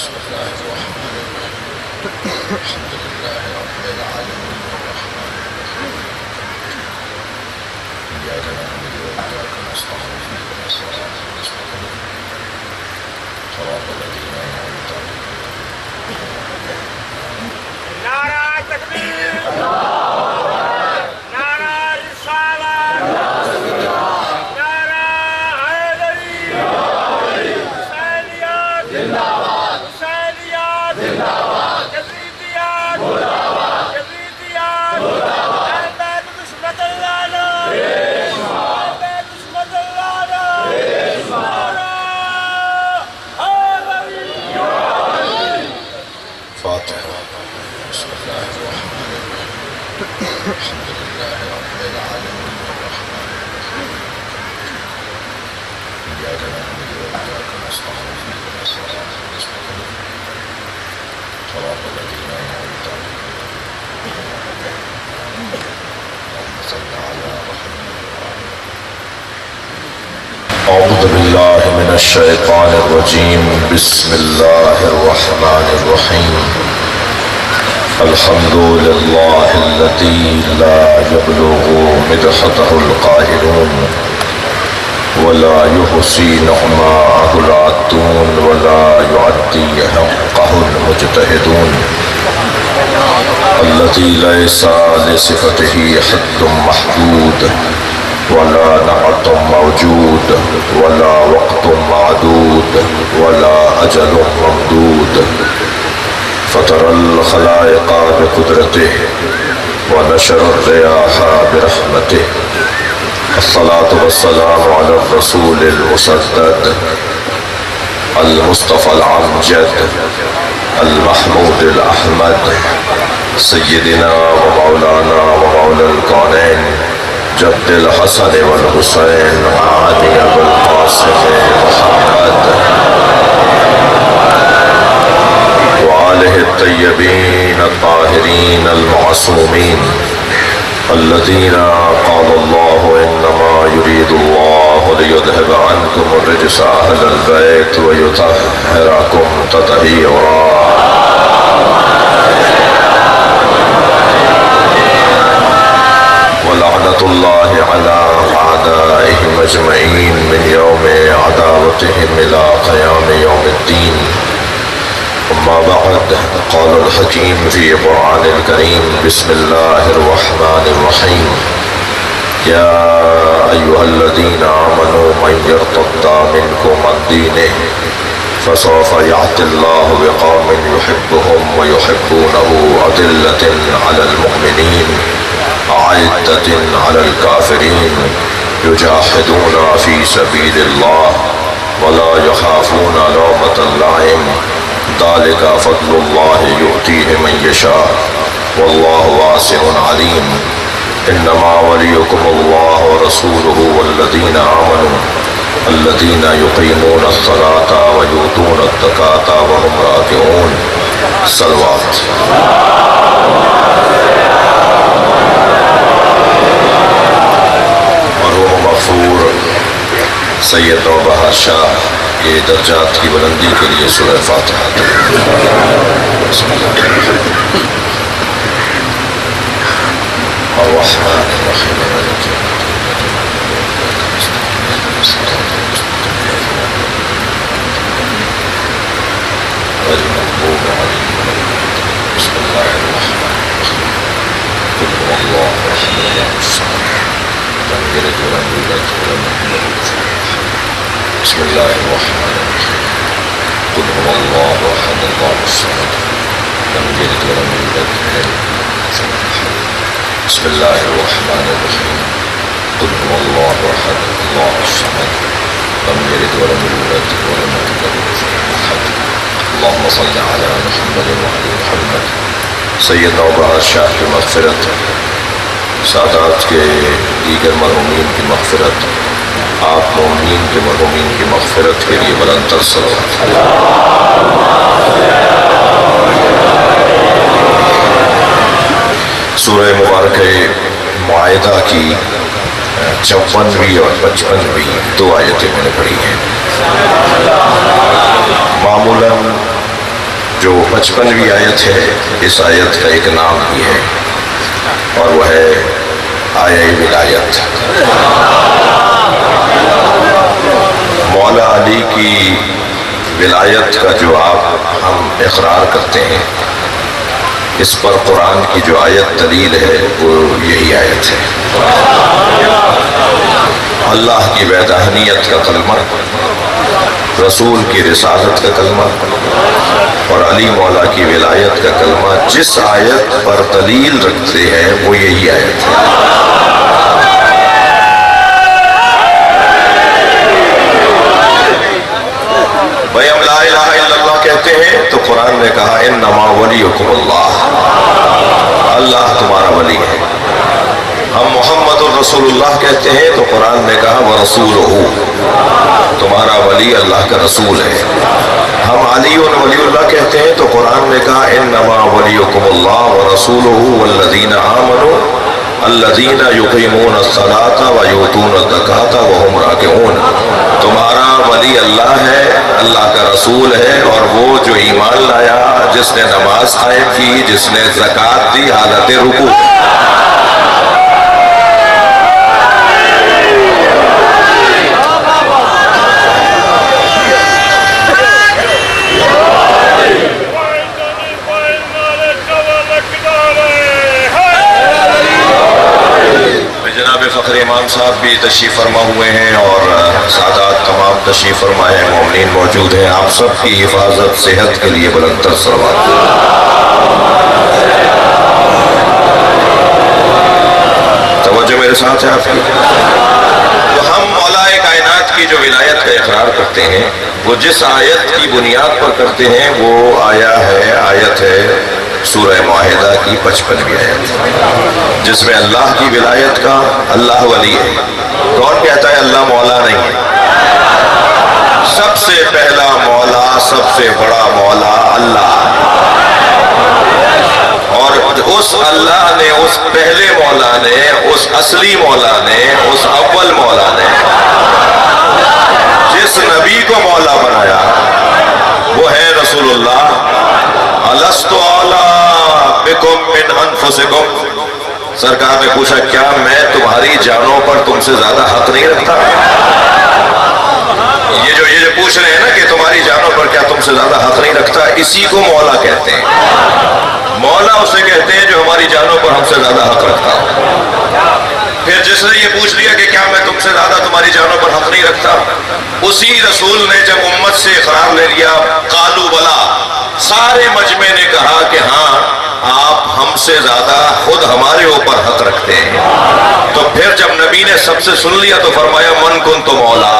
بسم الله الرحمن الرحيم الحمد لله رب العالمين الرحمن إياك نعبد وإياك نستعين اهدنا الصراط المستقيم صراط الذين أنعمت عليهم نعرہ تکبیر، نعرہ رسالت، نعرہ حیدری، حسینیت، حسینیت، یزیدیت، یزیدیت، اہل بیت دشمن اللہ، اہل بیت دشمن اللہ، نعرہ حیدری۔ فاتحة بسم الله الرحمن الرحيم الحمد لله رب العالمين الرحمن إياك نعبد وإياك نستعين اهدنا الصراط المستقيم صراط الذين أنعمت عليهم اللهم صل على محمد وعلى أعوذ بالله من الشيطان الرجيم بسم الله الرحمن الرحيم الحمد لله الذي لا يبلغ مدحته القائلون ولا يحصي نعماءه العادون ولا يعدي حقه المجتهدون الذي ليس لصفته حد محدود ولا نعت موجود ولا وقت معدود ولا أجل ممدود فطر الخلائق بقدرته ونشر الرياح برحمته الصلاة والسلام على الرسول المسدد المصطفى العمجد المحمود الأحمد سيدنا ومولانا ومولى الكونين جد الحسن والحسين علي بالقاسم محمد وآله الطيبين الطاهرين المعصومين الذين قال الله إنما يريد الله ليذهب عنكم الرجس أهل البيت ويطهركم تطهيرا ولعنة الله على أعدائهم أجمعين من يوم عداوتهم إلى قيام يوم الدين أما بعد قال الحكيم في قرآن الكريم بسم الله الرحمن الرحيم يا أيها الذين آمنوا من يرتد منكم عن دينه فسوف يأتي الله بقوم يحبهم ويحبونه أذلة على المؤمنين أعزة على الكافرين يجاهدون في سبيل الله ولا يخافون لومة لائم ذلك فضل الله يؤتيه من يشاء والله واسع عليم إنما وليكم الله ورسوله والذين آمنوا الذين يقيمون الصلاة ويؤتون الزكاة وهم راكعون صلوات مرحوم مغفور سید نوبہار شاہ یہ درجات کی بلندی کے لیے سورہ فاتحہ الرحمن الرحیم مالک یوم الدین المغضوب علیہم ولا الضالین بسم اللہ الرحمن الرحیم قل هو اللہ احد اللہ الصمد لم يلد ولم يولد ولم يكن له كفوا احد بسم الله الرحمن الرحيم قل هو الله احد الله الصمد لم يلد ولم يولد ولم يكن له كفوا احد بسم الله الرحمن الرحيم قل هو الله احد الله الصمد لم يلد ولم يولد ولم يكن له كفوا احد اللهم صل على محمد وعلى محمد سید نوبہار شاہ کی مغفرت سادات کے دیگر مرحومین کی مغفرت آپ مومنین کے مرحومین کی مغفرت کے لیے بلند تر صلوات سورہ مبارکہ معاہدہ کی 54ویں اور 55ویں دو آیتیں میں نے پڑھی ہیں۔ معمولاً جو 55ویں آیت ہے، اس آیت کا ایک نام بھی ہے اور وہ ہے آیہ ولایت۔ مولا علی کی ولایت کا جو ہم اقرار کرتے ہیں، اس پر قرآن کی جو آیت دلیل ہے وہ یہی آیت ہے۔ اللہ کی وحدانیت کا کلمہ، رسول کی رسالت کا کلمہ اور علی مولا کی ولایت کا کلمہ جس آیت پر دلیل رکھتے ہیں وہ یہی آیت ہے۔ بھائی ہم لا الہ الا اللہ کہتے ہیں تو قرآن نے کہا انما ولیکم اللہ، اللہ تمہارا ولی ہے۔ ہم محمد الرسول اللہ کہتے ہیں تو قرآن نے کہا ورسولہ، تمہارا ولی اللہ کا رسول ہے۔ ہم علی ولی اللہ کہتے ہیں تو قرآن نے کہا انما ولیکم اللہ ورسولہ والذین آمنوا الذین یقیمون الصلاۃ ویؤتون الزکاۃ وہم راکعون، تمہارا ولی اللہ ہے، اللہ کا رسول ہے، اور وہ جو ایمان لایا، جس نے نماز قائم کی، جس نے زکوٰۃ دی حالت رکوع۔ جناب فخر امام صاحب بھی تشریف فرما ہوئے ہیں اور سادات تمام تشریف فرمائے ہیں، مومنین موجود ہیں، آپ سب کی حفاظت صحت کے لیے بلند تر صلوات۔ توجہ میرے ساتھ ہے آپ کی؟ تو ہم مولا کائنات کی جو ولایت کا اقرار کرتے ہیں، وہ جس آیت کی بنیاد پر کرتے ہیں وہ آیت ہے سورہ معاہدہ کی 55ویں آیت، جس میں اللہ کی ولایت کا اللہ ولی ہے۔ کون کہتا ہے اللہ مولا نہیں ہے؟ سب سے پہلا مولا، سب سے بڑا مولا اللہ، اور اس اللہ نے، اس پہلے مولا نے، اس اصلی مولا نے، اس اول مولا نے جس نبی کو مولا بنایا وہ ہے رسول اللہ۔ الست اعلی بکم من انفسکم، سرکار نے پوچھا کیا میں تمہاری جانوں پر تم سے زیادہ حق نہیں رکھتا؟ یہ جو پوچھ رہے ہیں نا کہ تمہاری جانوں پر کیا تم سے زیادہ حق نہیں رکھتا، اسی کو مولا کہتے ہیں۔ مولا اسے کہتے ہیں جو ہماری جانوں پر ہم سے زیادہ حق رکھتا ہو۔ پھر جس نے یہ پوچھ لیا کہ کیا میں تم سے زیادہ تمہاری جانوں پر حق نہیں رکھتا، اسی رسول نے جب امت سے اقرار لے لیا، قالوا بلا، سارے مجمع نے کہا کہ ہاں آپ ہم سے زیادہ خود ہمارے اوپر حق رکھتے ہیں۔ تو پھر جب نبی نے سب سے سن لیا تو فرمایا من کنت مولا،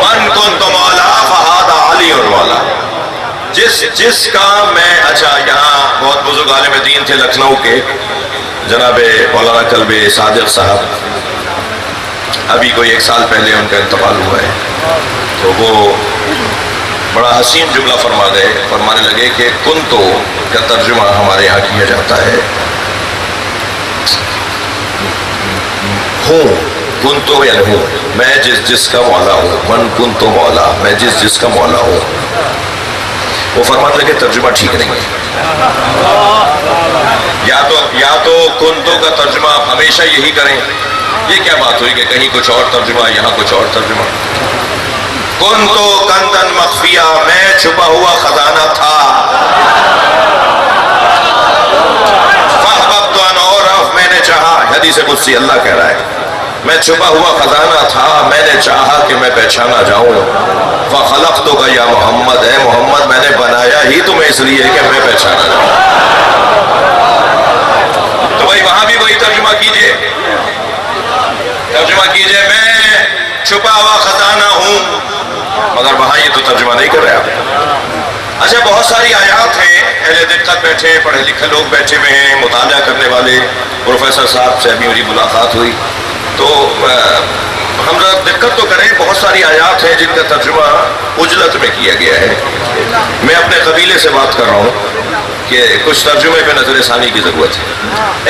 من کنت مولا فہذا علی مولا، جس کا میں، اچھا یہاں بہت بزرگ عالم دین تھے لکھنؤ کے، جناب مولانا کلب صادق صاحب، ابھی کوئی 1 سال پہلے ان کا انتقال ہوا ہے، تو وہ بڑا حسین جملہ فرما گئے، فرمانے لگے کہ کنتو کا ترجمہ ہمارے یہاں کیا جاتا ہے ہوں، کنتو یعنی ہوں، میں جس کا مولا ہوں، من کنتو مولا، میں جس کا مولا ہوں۔ وہ فرمانے لگے ترجمہ ٹھیک نہیں ہے، یا تو کنتو کا ترجمہ آپ ہمیشہ یہی کریں۔ یہ کیا بات ہوئی کہ کہیں کچھ اور ترجمہ، یہاں کچھ اور ترجمہ؟ کنتو کنزن مخفیہ، میں چھپا ہوا خزانہ تھا، فاحببت ان اعرف، میں نے چاہا، حدیث قدسی اللہ کہہ رہا ہے، میں چھپا ہوا خزانہ تھا، میں نے چاہا کہ میں پہچانا جاؤں، فخلقتک یا محمد، اے محمد میں نے بنایا ہی تمہیں اس لیے کہ میں پہچانا جاؤں۔ تو بھائی وہاں بھی وہی ترجمہ کیجئے، میں چھپا ہوا خزانہ ہوں، مگر وہاں یہ تو ترجمہ نہیں کر رہے آپ۔ اچھا بہت ساری آیات ہیں، اہل دقت بیٹھے، پڑھے لکھے لوگ بیٹھے ہوئے ہیں، مطالعہ کرنے والے، پروفیسر صاحب سے ابھی میری ملاقات ہوئی، تو ہم ذرا دقت تو کریں، بہت ساری آیات ہیں جن کا ترجمہ عجلت میں کیا گیا ہے۔ میں اپنے قبیلے سے بات کر رہا ہوں کہ کچھ ترجمے پہ نظر ثانی کی ضرورت ہے،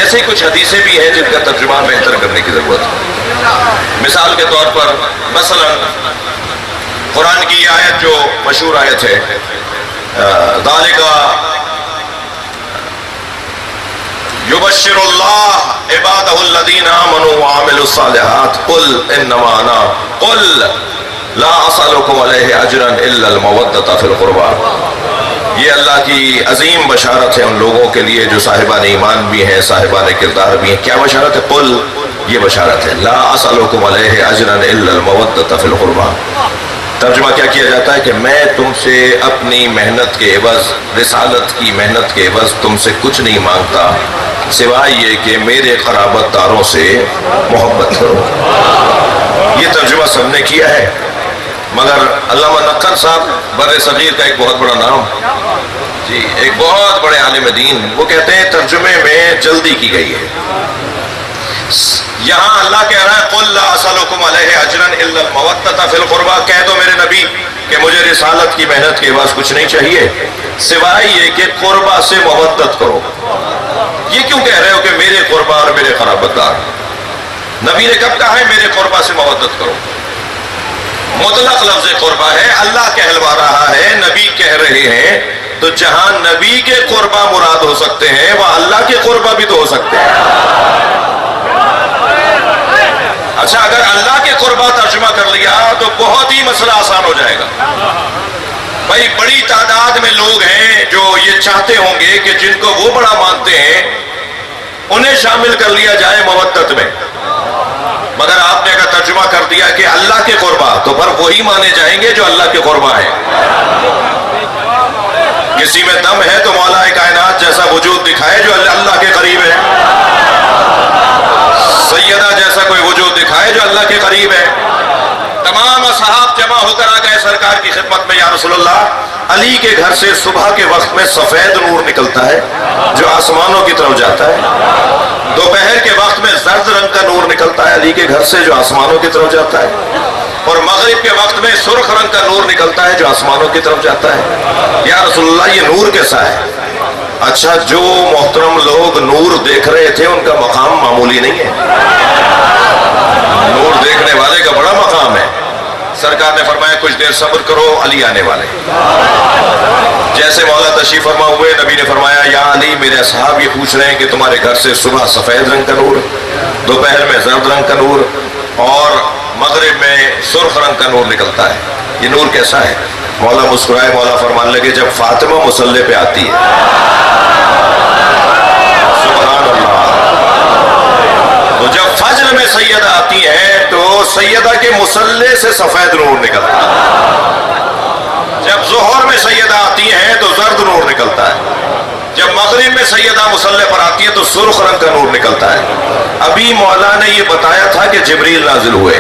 ایسے ہی کچھ حدیثیں بھی ہیں جن کا ترجمہ بہتر کرنے کی ضرورت ہے۔ مثال کے طور پر مثلا قرآن کی یہ آیت جو مشہور آیت ہے ذالک یبشر اللہ عبادہ الذین آمنوا وعملوا الصالحات قل انما انا قل لا اسألکم علیہ اجرا الا المودۃ فی القربى. یہ اللہ کی عظیم بشارت ہے ان لوگوں کے لیے جو صاحبان ایمان بھی ہیں صاحبان کردار بھی ہیں. کیا بشارت ہے؟ قل، یہ بشارت ہے لا اسألکم علیہ اجرا الا المودۃ فی القربى. ترجمہ کیا کیا جاتا ہے کہ میں تم سے اپنی محنت کے عوض، رسالت کی محنت کے عوض تم سے کچھ نہیں مانگتا سوائے یہ کہ میرے قرابت داروں سے محبت کرو. یہ ترجمہ سب نے کیا ہے، مگر علامہ نقل صاحب بر صغیر کا ایک بہت بڑا نام، جی ایک بہت بڑے عالم دین، وہ کہتے ہیں ترجمے میں جلدی کی گئی ہے. یہاں اللہ کہہ رہا ہے قل لا اسألکم علیہ اجرا الا المودۃ فی القربى، کہہ دو میرے نبی کہ مجھے رسالت کی محنت کے بعد کچھ نہیں چاہیے سوائے یہ کہ قربہ سے محبت کرو. یہ کیوں کہہ رہے ہو کہ میرے قربہ اور میرے قرابت دار؟ نبی نے کب کہا ہے میرے قربہ سے محبت کرو؟ مطلق لفظ قربہ ہے، اللہ کہلوا رہا ہے، نبی کہہ رہے ہیں، تو جہاں نبی کے قربہ مراد ہو سکتے ہیں وہاں اللہ کے قربہ بھی تو ہو سکتے ہیں. اچھا اگر اللہ کے قربہ ترجمہ کر لیا تو بہت ہی مسئلہ آسان ہو جائے گا. بھائی بڑی تعداد میں لوگ ہیں جو یہ چاہتے ہوں گے کہ جن کو وہ بڑا مانتے ہیں انہیں شامل کر لیا جائے مودت میں، مگر آپ نے اگر ترجمہ کر دیا کہ اللہ کے قربہ تو پھر وہی مانے جائیں گے جو اللہ کے قربہ ہیں. کسی میں دم ہے تو مولا کائنات جیسا وجود دکھائے جو اللہ کے قریب ہے، سیدہ جیسا کوئی وجود دکھائے جو اللہ کے قریب ہے. تمام اصحاب جمع ہو کر آ گئے سرکار کی خدمت میں، یا رسول اللہ علی کے گھر سے صبح کے وقت میں سفید نور نکلتا ہے جو آسمانوں کی طرف جاتا ہے، دوپہر کے وقت میں زرد رنگ کا نور نکلتا ہے علی کے گھر سے جو آسمانوں کی طرف جاتا ہے، اور مغرب کے وقت میں سرخ رنگ کا نور نکلتا ہے جو آسمانوں کی طرف جاتا ہے. یا رسول اللہ یہ نور کیسا ہے؟ اچھا جو محترم لوگ نور دیکھ رہے تھے ان کا مقام معمولی نہیں ہے، نور دیکھنے والے کا بڑا مقام ہے. سرکار نے فرمایا کچھ دیر صبر کرو علی آنے والے. جیسے مولا تشریف فرما ہوئے نبی نے فرمایا یا علی میرے اصحاب یہ پوچھ رہے ہیں کہ تمہارے گھر سے صبح سفید رنگ کا نور، دوپہر میں زرد رنگ کا نور اور مغرب میں سرخ رنگ کا نور نکلتا ہے، یہ نور کیسا ہے؟ مولا مسکرائے، مولا فرمانے لگے جب فاطمہ مصلی پہ آتی ہے، سبحان اللہ، تو جب فجر میں سیدہ آتی ہیں تو سیدہ کے مصلی سے سفید نور نکلتا ہے، جب ظہر میں سیدہ آتی ہیں تو زرد نور نکلتا ہے، جب مغرب میں سیدہ مصلی پر آتی ہے تو سرخ رنگ کا نور نکلتا ہے. ابھی مولا نے یہ بتایا تھا کہ جبریل نازل ہوئے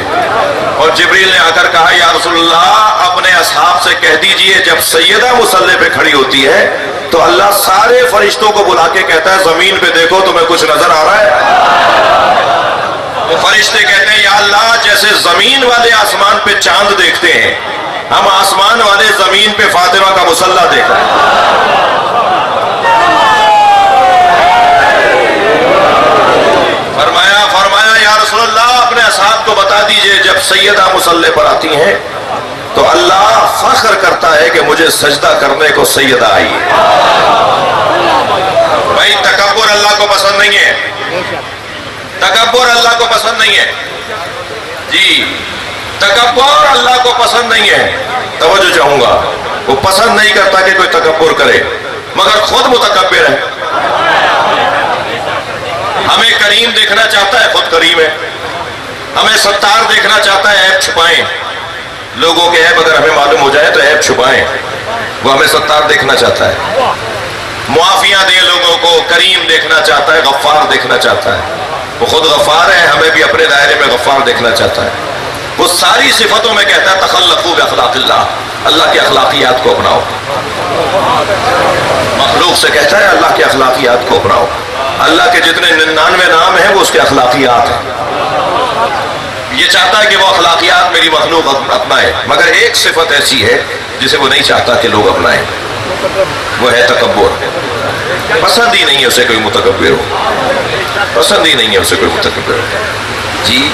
اور جبریل نے آ کر کہا یا رسول اللہ اپنے اصحاب سے کہہ دیجئے جب سیدہ مصلی پہ کھڑی ہوتی ہے تو اللہ سارے فرشتوں کو بلا کے کہتا ہے زمین پہ دیکھو تمہیں کچھ نظر آ رہا ہے؟ تو فرشتے کہتے ہیں یا اللہ جیسے زمین والے آسمان پہ چاند دیکھتے ہیں ہم آسمان والے زمین پہ فاطمہ کا مصلی دیکھ رہے ہیں. فرمایا یا رسول اللہ اپنے اصحاب کو بتا دیجئے جب سیدہ مصلی پر آتی ہیں تو اللہ فخر کرتا ہے کہ مجھے سجدہ کرنے کو سیدہ آئی ہے. بھائی تکبر اللہ کو پسند نہیں ہے، تکبر اللہ کو پسند نہیں ہے، جی تکبر اللہ کو پسند نہیں ہے. توجہ چاہوں گا، وہ پسند نہیں کرتا کہ کوئی تکبر کرے مگر خود متکبر ہے. ہمیں کریم دیکھنا چاہتا ہے خود کریم ہے، ہمیں ستار دیکھنا چاہتا ہے عیب چھپائیں، لوگوں کے عیب اگر ہمیں معلوم ہو جائے تو عیب چھپائیں، وہ ہمیں ستار دیکھنا چاہتا ہے. معافیاں دے لوگوں کو، کریم دیکھنا چاہتا ہے، غفار دیکھنا چاہتا ہے. وہ خود غفار ہے، ہمیں بھی اپنے دائرے میں غفار دیکھنا چاہتا ہے. وہ ساری صفتوں میں کہتا ہے تخلقوا باخلاق اللہ، اللہ کی اخلاقیات کو اپناؤ. مخلوق سے کہتا ہے اللہ کی اخلاقیات کو اپناؤ. اللہ کے جتنے 99 نام ہیں وہ اس کے اخلاقیات ہیں. یہ چاہتا ہے کہ وہ اخلاقیات میری مخلوق اپنائے، مگر ایک صفت ایسی ہے جسے وہ نہیں چاہتا کہ لوگ اپنائیں، وہ ہے تکبر. پسند ہی نہیں ہے اسے کوئی متکبر ہو، پسند ہی نہیں ہے اسے کوئی متکبر ہو. جی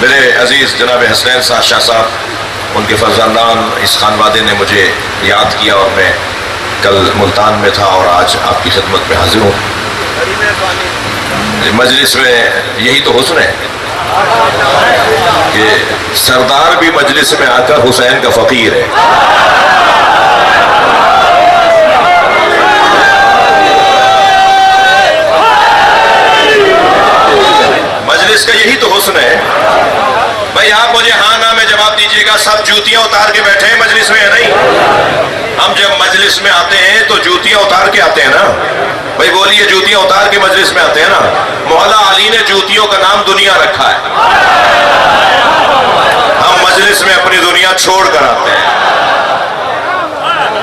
میرے عزیز جناب حسنین شاہ صاحب، ان کے فرزندان اس خانوادے نے مجھے یاد کیا، اور میں کل ملتان میں تھا اور آج آپ کی خدمت میں حاضر ہوں۔ مجلس میں یہی تو حسن ہے کہ سردار بھی مجلس میں آ کر حسین کا فقیر ہے۔ مجلس کا یہی تو حسن ہے۔ بھائی آپ مجھے ہاں نہ میں جواب دیجئے گا، سب جوتیاں اتار کے بیٹھے ہیں مجلس میں، ہے نہیں؟ ہم جب مجلس میں آتے ہیں تو جوتیاں اتار کے آتے ہیں نا؟ بھائی بولیے، جوتیاں اتار کے مجلس میں آتے ہیں نا؟ مولا علی نے جوتیوں کا نام دنیا رکھا ہے، ہم مجلس میں اپنی دنیا چھوڑ کر آتے ہیں۔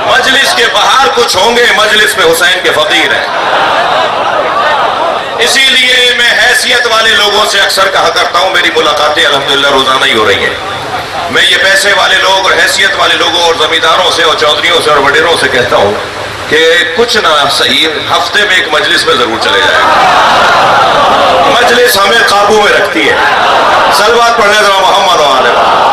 مجلس کے باہر کچھ ہوں گے، مجلس میں حسین کے فقیر ہیں۔ اسی لیے میں حیثیت والے لوگوں سے اکثر کہا کرتا ہوں، میری ملاقاتیں الحمدللہ روزانہ ہی ہو رہی ہیں، میں یہ پیسے والے لوگ اور حیثیت والے لوگوں اور زمینداروں سے اور چودھریوں سے اور وڈیروں سے کہتا ہوں کہ کچھ نہ صحیح ہفتے میں ایک مجلس میں ضرور چلے جائیں۔ مجلس ہمیں قابو میں رکھتی ہے۔ صلوات پڑھنے ذرا محمد و آل محمد۔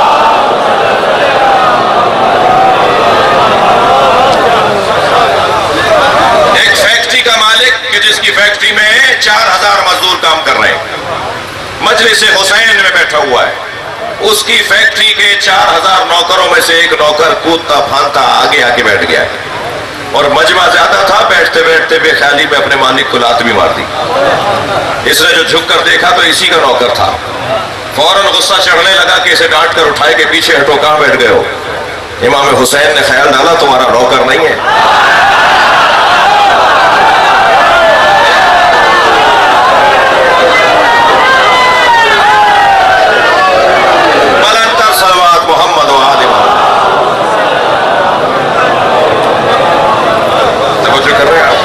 ایک فیکٹری کا مالک کہ جس کی فیکٹری میں 4000 مزدور کام کر رہے ہیں، مجلس حسین میں بیٹھا ہوا ہے، اس کی فیکٹری کے 4000 نوکروں میں سے ایک نوکر کودتا پھاندتا آگے آ کے بیٹھ گیا، اور مجمع زیادہ تھا، بیٹھتے بیٹھتے بے خیالی میں اپنے مالک کو لات بھی مار دی۔ اس نے جو جھک کر دیکھا تو اسی کا نوکر تھا، فوراً غصہ چڑھنے لگا کہ اسے ڈانٹ کر اٹھائے کہ پیچھے ہٹو، کہاں بیٹھ گئے ہو؟ امام حسین نے خیال ڈالا تمہارا نوکر نہیں ہے۔ محمد و آل محمد۔ توجہ کر رہے ہیں آپ؟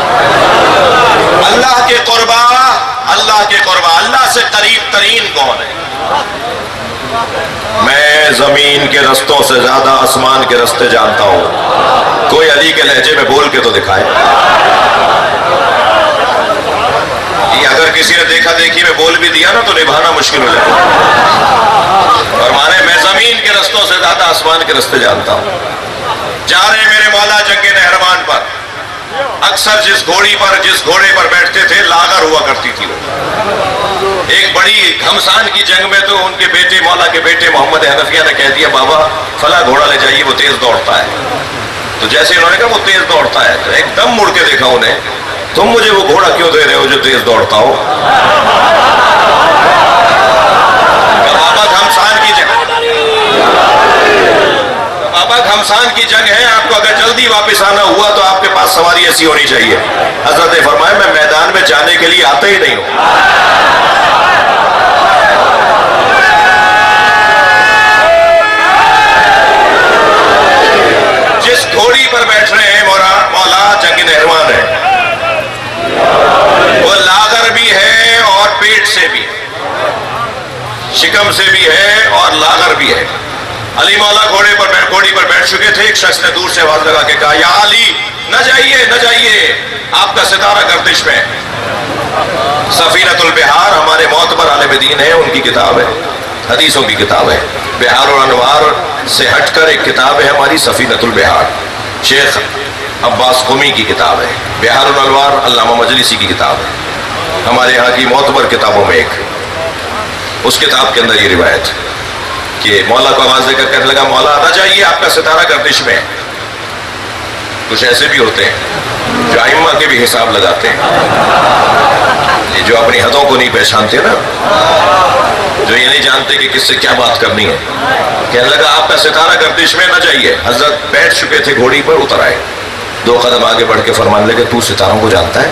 اللہ کے قربا، اللہ سے قریب ترین کون ہے؟ میں زمین کے رستوں سے زیادہ آسمان کے رستے جانتا ہوں۔ کوئی علی کے لہجے میں بول کے تو دکھائے۔ یہ اگر کسی نے دیکھا دیکھی میں بول بھی دیا نا تو نبھانا مشکل ہو جائے، اور مانے میں زمین کے رستوں سے زیادہ آسمان کے رستے جانتا ہوں۔ جا رہے میرے مولا جنگ نہروان پر، اکثر جس گھوڑے پر بیٹھتے تھے لاغر ہوا کرتی تھی وہ۔ ایک بڑی گھمسان کی جنگ میں تو ان کے بیٹے، مولا کے بیٹے محمد حنفیہ نے کہہ دیا بابا فلاں گھوڑا لے جائیے، وہ تیز دوڑتا ہے۔ تو جیسے انہوں نے کہا وہ تیز دوڑتا ہے تو ایک دم مڑ کے دیکھا انہیں، تم مجھے وہ گھوڑا کیوں دے رہے ہو جو تیز دوڑتا ہو؟ بابا گھمسان کی جنگ ہے، آپ کو اگر جلدی واپس آنا ہوا تو آپ کے پاس سواری ایسی ہونی چاہیے۔ حضرت نے فرمایا میں میدان میں جانے کے لیے آتا ہی نہیں ہوں۔ جس گھوڑی پر بیٹھ رہے ہیں مولا جنگ نہروان ہے، وہ لاغر بھی ہے اور پیٹ سے بھی، شکم سے بھی ہے اور لاغر بھی ہے۔ علی مولا گھوڑی پر بیٹھ چکے تھے، ایک شخص نے دور سے آواز لگا کے کہا یا علی نہ جائیے نہ جائیے، آپ کا ستارہ گردش میں۔ سفینۃ البحار ہمارے معتبر عالم دین ہے، ان کی کتاب ہے، حدیثوں کی کتاب ہے۔ بحار الانوار سے ہٹ کر ایک کتاب ہے ہماری سفینۃ البحار، شیخ عباس قمی کی کتاب ہے۔ بحار الانوار علامہ مجلسی کی کتاب ہے، ہمارے یہاں کی معتبر کتابوں میں ایک۔ اس کتاب کے اندر یہ روایت کہ مولا کو آواز دے کر کہنے لگا مولا نہ جائیے، آپ کا ستارہ گردش میں ہے۔ کچھ ایسے بھی ہوتے ہیں جو ائمہ کے بھی حساب لگاتے ہیں، جو اپنی حدوں کو نہیں پہچانتے نا، جو یہ نہیں جانتے کہ کس سے کیا بات کرنی ہے۔ کہنے لگا آپ کا ستارہ گردش میں نہ جائیے۔ حضرت بیٹھ چکے تھے گھوڑی پر، اتر آئے، 2 قدم آگے بڑھ کے فرمانے لگے تو ستاروں کو جانتا ہے؟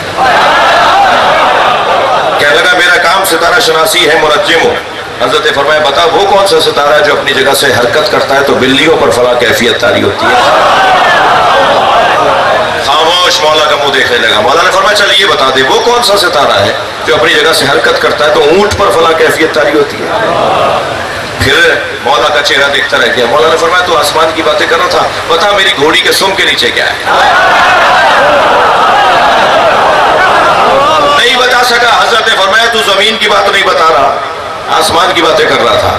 کہنے لگا میرا کام ستارہ شناسی ہے، منجم ہوں۔ حضرت نے فرمایا بتا وہ کون سا ستارہ ہے جو اپنی جگہ سے حرکت کرتا ہے تو بلیوں پر فلاں کیفیت طاری ہوتی ہے؟ خاموش مولا کا منہ دیکھنے لگا۔ مولا نے فرمایا چل یہ بتا دے وہ کون سا ستارہ ہے جو اپنی جگہ سے حرکت کرتا ہے تو اونٹ پر فلاں کیفیت طاری ہوتی ہے؟ پھر مولا کا چہرہ دیکھتا رہ گیا۔ مولا نے فرمایا تو آسمان کی باتیں کر رہا تھا، بتا میری گھوڑی کے سم کے نیچے کیا ہے؟ نہیں بتا سکا۔ حضرت نے فرمایا تو زمین کی بات نہیں بتا رہا، آسمان کی باتیں کر رہا تھا۔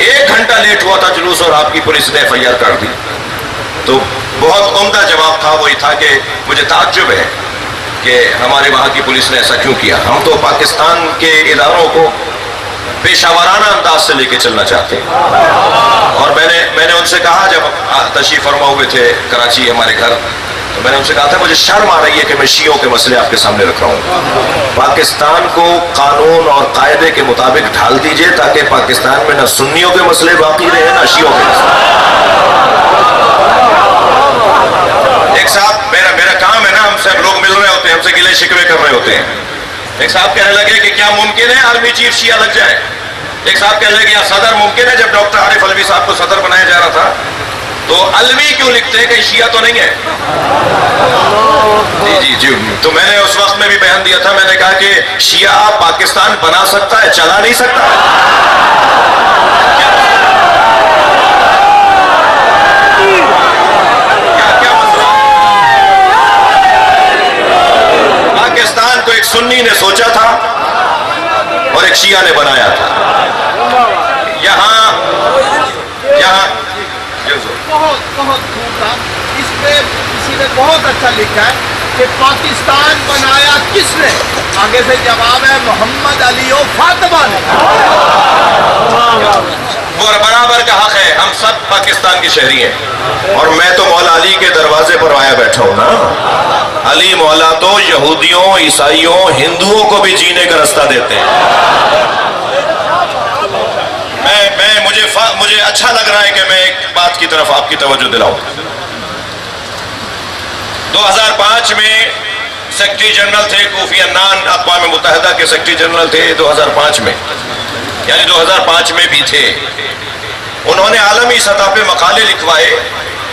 1 گھنٹہ لیٹ ہوا تھا جلوس اور آپ کی پولیس نے FIR کر دی. تو بہت عمدہ جواب تھا، وہی تھا کہ مجھے تعجب ہے کہ ہمارے وہاں کی پولیس نے ایسا کیوں کیا. ہم تو پاکستان کے اداروں کو پیشہ ورانہ انداز سے لے کے چلنا چاہتے ہیں. اور میں نے ان سے کہا، جب تشریف فرما ہوئے تھے کراچی ہمارے گھر، تو میں نے ان سے کہا تھا مجھے شرم آ رہی ہے کہ میں شیعوں کے مسئلے آپ کے سامنے رکھ رہا ہوں. پاکستان کو قانون اور قاعدے کے مطابق ڈھال دیجئے تاکہ پاکستان میں نہ سنیوں کے مسئلے باقی رہے نہ شیعوں کے مسئلے. ایک صاحب، میرا کام ہے نا، ہم سے لوگ مل رہے ہوتے ہیں، ہم سے گلے شکوے کر رہے ہوتے ہیں. ایک صاحب کہنے لگے کہ کیا ممکن ہے آرمی چیف شیعہ لگ جائے؟ ایک صاحب کہنے لگے کہ صدر ممکن ہے؟ جب ڈاکٹر عارف علوی صاحب کو صدر بنایا جا رہا تھا تو علوی کیوں لکھتے ہیں، کہیں شیعہ تو نہیں ہے؟ جی. تو میں نے اس وقت میں بھی بیان دیا تھا، میں نے کہا کہ شیعہ پاکستان بنا سکتا ہے، چلا نہیں سکتا. کیا مسئلہ؟ پاکستان کو ایک سنی نے سوچا تھا اور ایک شیعہ نے بنایا تھا. یہاں بہت خوبصورت. اس میں کسی نے بہت اچھا لکھا ہے کہ پاکستان بنایا کس نے؟ آگے سے جواب ہے محمد علی و فاطمہ نے. اور برابر کا حق ہے، ہم سب پاکستان کے شہری ہیں. اور میں تو مولا علی کے دروازے پر آیا بیٹھا ہوں نا. علی مولا تو یہودیوں، عیسائیوں، ہندوؤں کو بھی جینے کا راستہ دیتے ہیں. مجھے اچھا لگ رہا ہے کہ میں ایک بات کی طرف آپ کی توجہ دلاؤں. 2005 میں سیکرٹری جنرل تھے کوفی عنان، اقوام متحدہ کے سیکرٹری جنرل تھے 2005 میں، یعنی 2005 میں بھی تھے. انہوں نے عالمی سطح پہ مقالے لکھوائے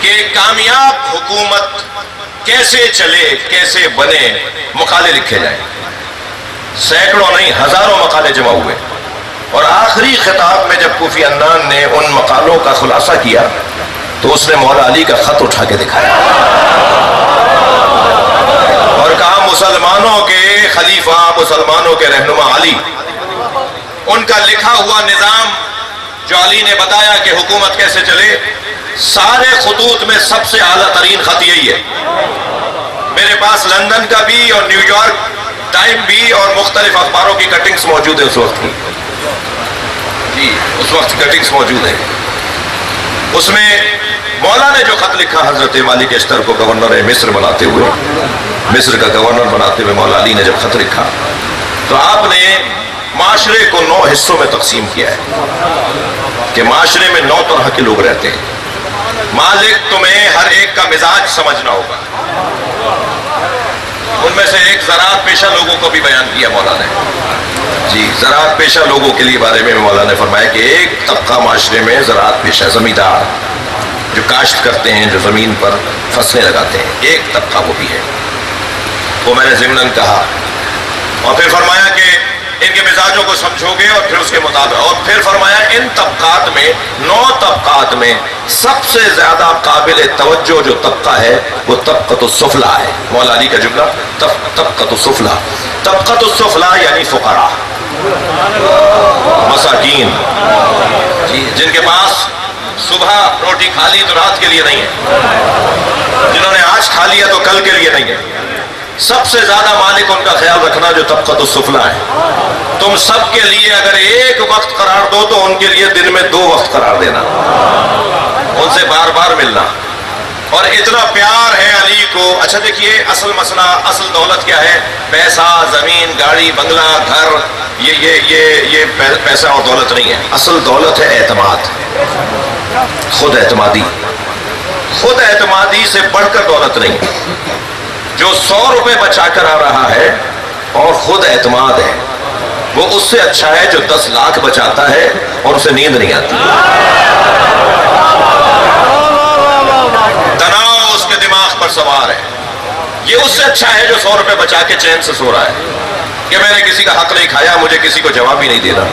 کہ کامیاب حکومت کیسے چلے، کیسے بنے، مقالے لکھے جائیں. سینکڑوں نہیں، ہزاروں مقالے جمع ہوئے. اور آخری خطاب میں جب کوفی عنان نے ان مقالوں کا خلاصہ کیا تو اس نے مولا علی کا خط اٹھا کے دکھایا اور کہا مسلمانوں کے خلیفہ، مسلمانوں کے رہنما علی، ان کا لکھا ہوا نظام جو علی نے بتایا کہ حکومت کیسے چلے، سارے خطوط میں سب سے اعلیٰ ترین خط یہی ہے. میرے پاس لندن کا بھی اور نیو یارک ٹائم بھی اور مختلف اخباروں کی کٹنگز موجود ہے اس وقت کی. جی، اس وقت کٹنگز موجود ہیں. اس میں مولا نے جو خط لکھا حضرت مالک اشتر کو گورنر مصر بناتے ہوئے، مصر کا گورنر بناتے ہوئے مولا علی نے جب خط لکھا تو آپ نے معاشرے کو 9 حصوں میں تقسیم کیا ہے کہ معاشرے میں 9 طرح کے لوگ رہتے ہیں. مالک تمہیں ہر ایک کا مزاج سمجھنا ہوگا. ان میں سے ایک زراعت پیشہ لوگوں کو بھی بیان کیا مولا نے. جی، زراعت پیشہ لوگوں کے لیے بارے میں مولا نے فرمایا کہ ایک طبقہ معاشرے میں زراعت پیشہ، زمیندار جو کاشت کرتے ہیں، جو زمین پر فصلیں لگاتے ہیں، ایک طبقہ وہ بھی ہے. وہ میں نے ضمناً کہا اور پھر فرمایا کہ ان کے مزاجوں کو سمجھو گے اور پھر اس کے مطابق، اور پھر فرمایا ان طبقات میں 9 طبقات میں سب سے زیادہ قابل توجہ جو طبقہ ہے وہ طبقۃ السفلی ہے. مولا علی کا جملہ طبقۃ السفلی. طبقۃ السفلی یعنی فقراء، مساکین، جن کے پاس صبح روٹی کھا لی تو رات کے لیے نہیں ہے، جنہوں نے آج کھا لیا تو کل کے لیے نہیں ہے. سب سے زیادہ مالک ان کا خیال رکھنا جو طبقۃ السفلی ہے. تم سب کے لیے اگر ایک وقت قرار دو تو ان کے لیے دن میں 2 وقت قرار دینا، ان سے بار بار ملنا. اور اتنا پیار ہے علی کو. اچھا دیکھیے، اصل مسئلہ، اصل دولت کیا ہے؟ پیسہ، زمین، گاڑی، بنگلہ، گھر، یہ پیسہ اور دولت نہیں ہے. اصل دولت ہے اعتماد، خود اعتمادی. خود اعتمادی سے بڑھ کر دولت نہیں. جو 100 روپے بچا کر آ رہا ہے اور خود اعتماد ہے، وہ اس سے اچھا ہے جو 10 لاکھ بچاتا ہے اور اسے نیند نہیں آتی. تناؤ اس کے دماغ پر سوار ہے. یہ اس سے اچھا ہے جو 100 روپے بچا کے چین سے سو رہا ہے کہ میں نے کسی کا حق نہیں کھایا، مجھے کسی کو جواب ہی نہیں دینا.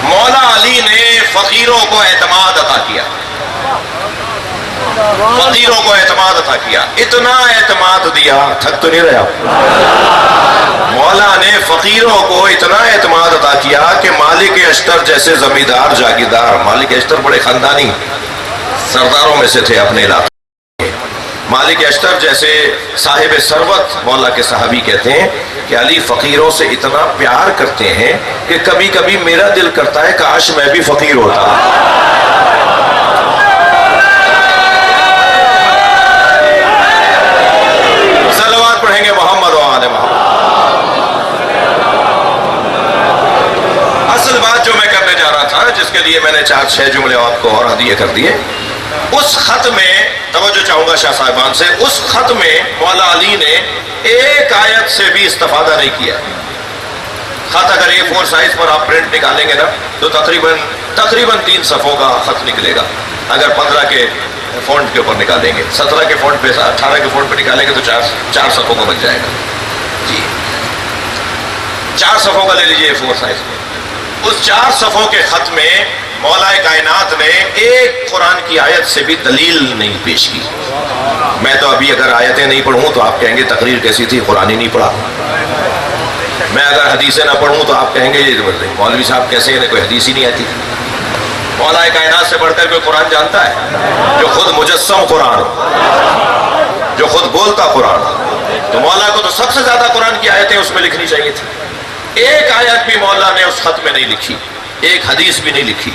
مولا علی نے فقیروں کو اعتماد عطا کیا. فقیروں کو اعتماد عطا کیا، اتنا اعتماد دیا، تھک تو نہیں رہے آپ؟ مولا نے فقیروں کو اتنا اعتماد عطا کیا کہ مالک اشتر جیسے زمیندار جاگیردار، مالک اشتر بڑے خاندانی سرداروں میں سے تھے اپنے علاقے، مالک اشتر جیسے صاحب ثروت مولا کے صحابی کہتے ہیں کہ علی فقیروں سے اتنا پیار کرتے ہیں کہ کبھی کبھی میرا دل کرتا ہے کاش میں بھی فقیر ہوتا۔ صلوات پڑھیں گے محمد و آل محمد۔ اصل بات جو میں کرنے جا رہا تھا، جس کے لیے میں نے 4-6 جملے آپ کو اور ہدیے کر دیے، اس خط میں توجہ چاہوں گا شاہ صاحبان سے، اس خط میں مولا علی نے ایک آیت سے بھی استفادہ نہیں کیا۔ خط اگر A4 سائز پر آپ پرنٹ نکالیں گے نا تو تقریباً 3 صفحوں کا خط نکلے گا۔ اگر 15 کے فونٹ کے اوپر نکالیں گے، 17 کے فونٹ پہ، 18 کے فونٹ پہ نکالیں گے تو 4 صفحوں کا بن جائے گا۔ جی 4 صفحوں کا لے لیجئے A4 سائز میں۔ اس 4 صفحوں کے خط میں مولا کائنات نے ایک قرآن کی آیت سے بھی دلیل نہیں پیش کی۔ میں تو ابھی اگر آیتیں نہیں پڑھوں تو آپ کہیں گے تقریر کیسی تھی، قرآن ہی نہیں پڑھا۔ میں اگر حدیثیں نہ پڑھوں تو آپ کہیں گے یہ مولوی صاحب کیسے انہیں کوئی حدیث ہی نہیں آتی۔ مولا کائنات سے بڑھ کر کوئی قرآن جانتا ہے؟ جو خود مجسم قرآن ہو، جو خود بولتا قرآن ہو۔ تو مولا کو تو سب سے زیادہ قرآن کی آیتیں اس میں لکھنی چاہیے تھی۔ ایک آیت بھی مولا نے اس خط میں نہیں لکھی، ایک حدیث بھی نہیں لکھی۔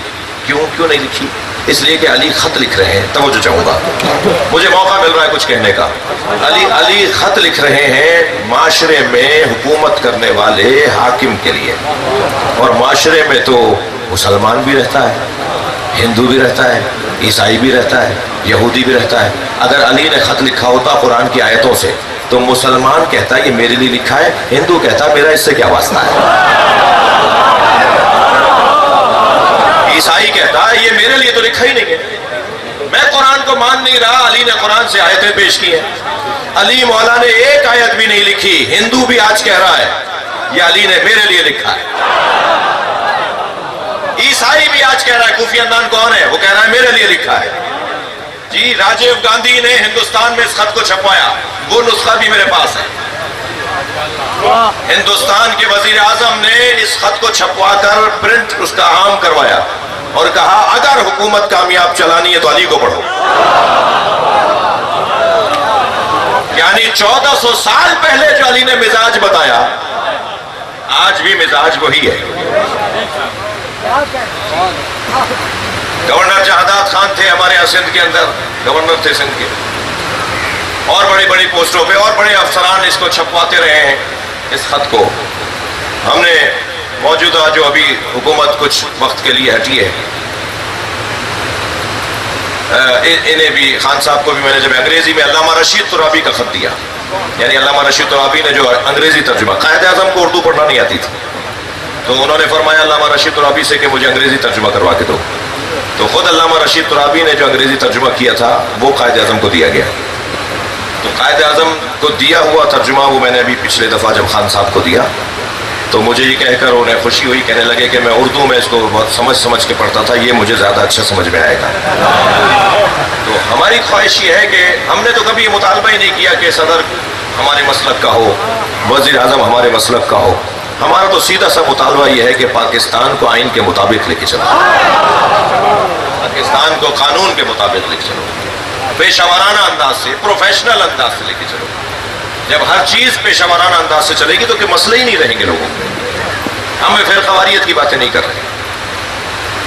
کیوں نہیں لکھی؟ اس لیے کہ علی خط لکھ رہے ہیں۔ توجہ چاہوں گا، مجھے موقع مل رہا ہے کچھ کہنے کا۔ علی خط لکھ رہے ہیں معاشرے میں حکومت کرنے والے حاکم کے لیے، اور معاشرے میں تو مسلمان بھی رہتا ہے، ہندو بھی رہتا ہے، عیسائی بھی رہتا ہے، یہودی بھی رہتا ہے۔ اگر علی نے خط لکھا ہوتا قرآن کی آیتوں سے تو مسلمان کہتا یہ میرے لیے لکھا ہے، ہندو کہتا میرا اس سے کیا واسطہ ہے، عیسائی کہتا یہ میرے لیے تو لکھا ہی نہیں ہے، میں قرآن کو مان نہیں رہا۔ علی نے قرآن سے آیتیں پیش کی ہیں، علی مولا نے ایک آیت بھی نہیں لکھی۔ ہندو بھی آج کہہ رہا ہے یہ علی نے میرے لیے لکھا ہے، عیسائی بھی آج کہہ رہا ہے، کوفی خاندان کون ہے وہ کہہ رہا ہے میرے لیے لکھا ہے۔ جی راجیو گاندھی نے ہندوستان میں اس خط کو چھپوایا، وہ نسخہ بھی میرے پاس ہے۔ ہندوستان کے وزیر اعظم نے اس خط کو چھپوا کر پرنٹ اس کا عام کروایا اور کہا اگر حکومت کامیاب چلانی ہے تو علی کو پڑھو۔ یعنی 1400 سال پہلے جو علی نے مزاج بتایا آج بھی مزاج وہی ہے۔ گورنر جہادات خان تھے ہمارے یہاں سندھ کے اندر، گورنر تھے سندھ کے، اور بڑی بڑی پوسٹوں پہ اور بڑے افسران اس کو چھپواتے رہے ہیں۔ اس خط کو ہم نے موجودہ جو ابھی حکومت کچھ وقت کے لیے ہٹی ہے، انہیں بھی، خان صاحب کو بھی میں نے جب انگریزی میں علامہ رشید ترابی کا خط دیا، یعنی علامہ رشید ترابی نے جو انگریزی ترجمہ، قائد اعظم کو اردو پڑھنا نہیں آتی تھی تو انہوں نے فرمایا علامہ رشید ترابی سے کہ مجھے انگریزی ترجمہ کروا کے دو، تو خود علامہ رشید ترابی نے جو انگریزی ترجمہ کیا تھا وہ قائد اعظم کو دیا گیا۔ تو قائد اعظم کو دیا ہوا ترجمہ وہ میں نے ابھی پچھلے دفعہ جب خان صاحب کو دیا تو مجھے یہ کہہ کر انہیں خوشی ہوئی، کہنے لگے کہ میں اردو میں اس کو بہت سمجھ کے پڑھتا تھا، یہ مجھے زیادہ اچھا سمجھ میں آئے گا۔ تو ہماری خواہش یہ ہے کہ ہم نے تو کبھی یہ مطالبہ ہی نہیں کیا کہ صدر ہمارے مسلک کا ہو، وزیر اعظم ہمارے مسلک کا ہو، ہمارا تو سیدھا سا مطالبہ یہ ہے کہ پاکستان کو آئین کے مطابق لے کے چلو، پاکستان کو قانون کے مطابق لے کے چلو، پیشہ ورانہ انداز سے، پروفیشنل انداز سے لے کے چلو۔ جب ہر چیز پیشہ ورانہ انداز سے چلے گی تو کہ مسئلے ہی نہیں رہیں گے لوگوں کو۔ ہمیں پھر خواریت کی باتیں نہیں کر رہے۔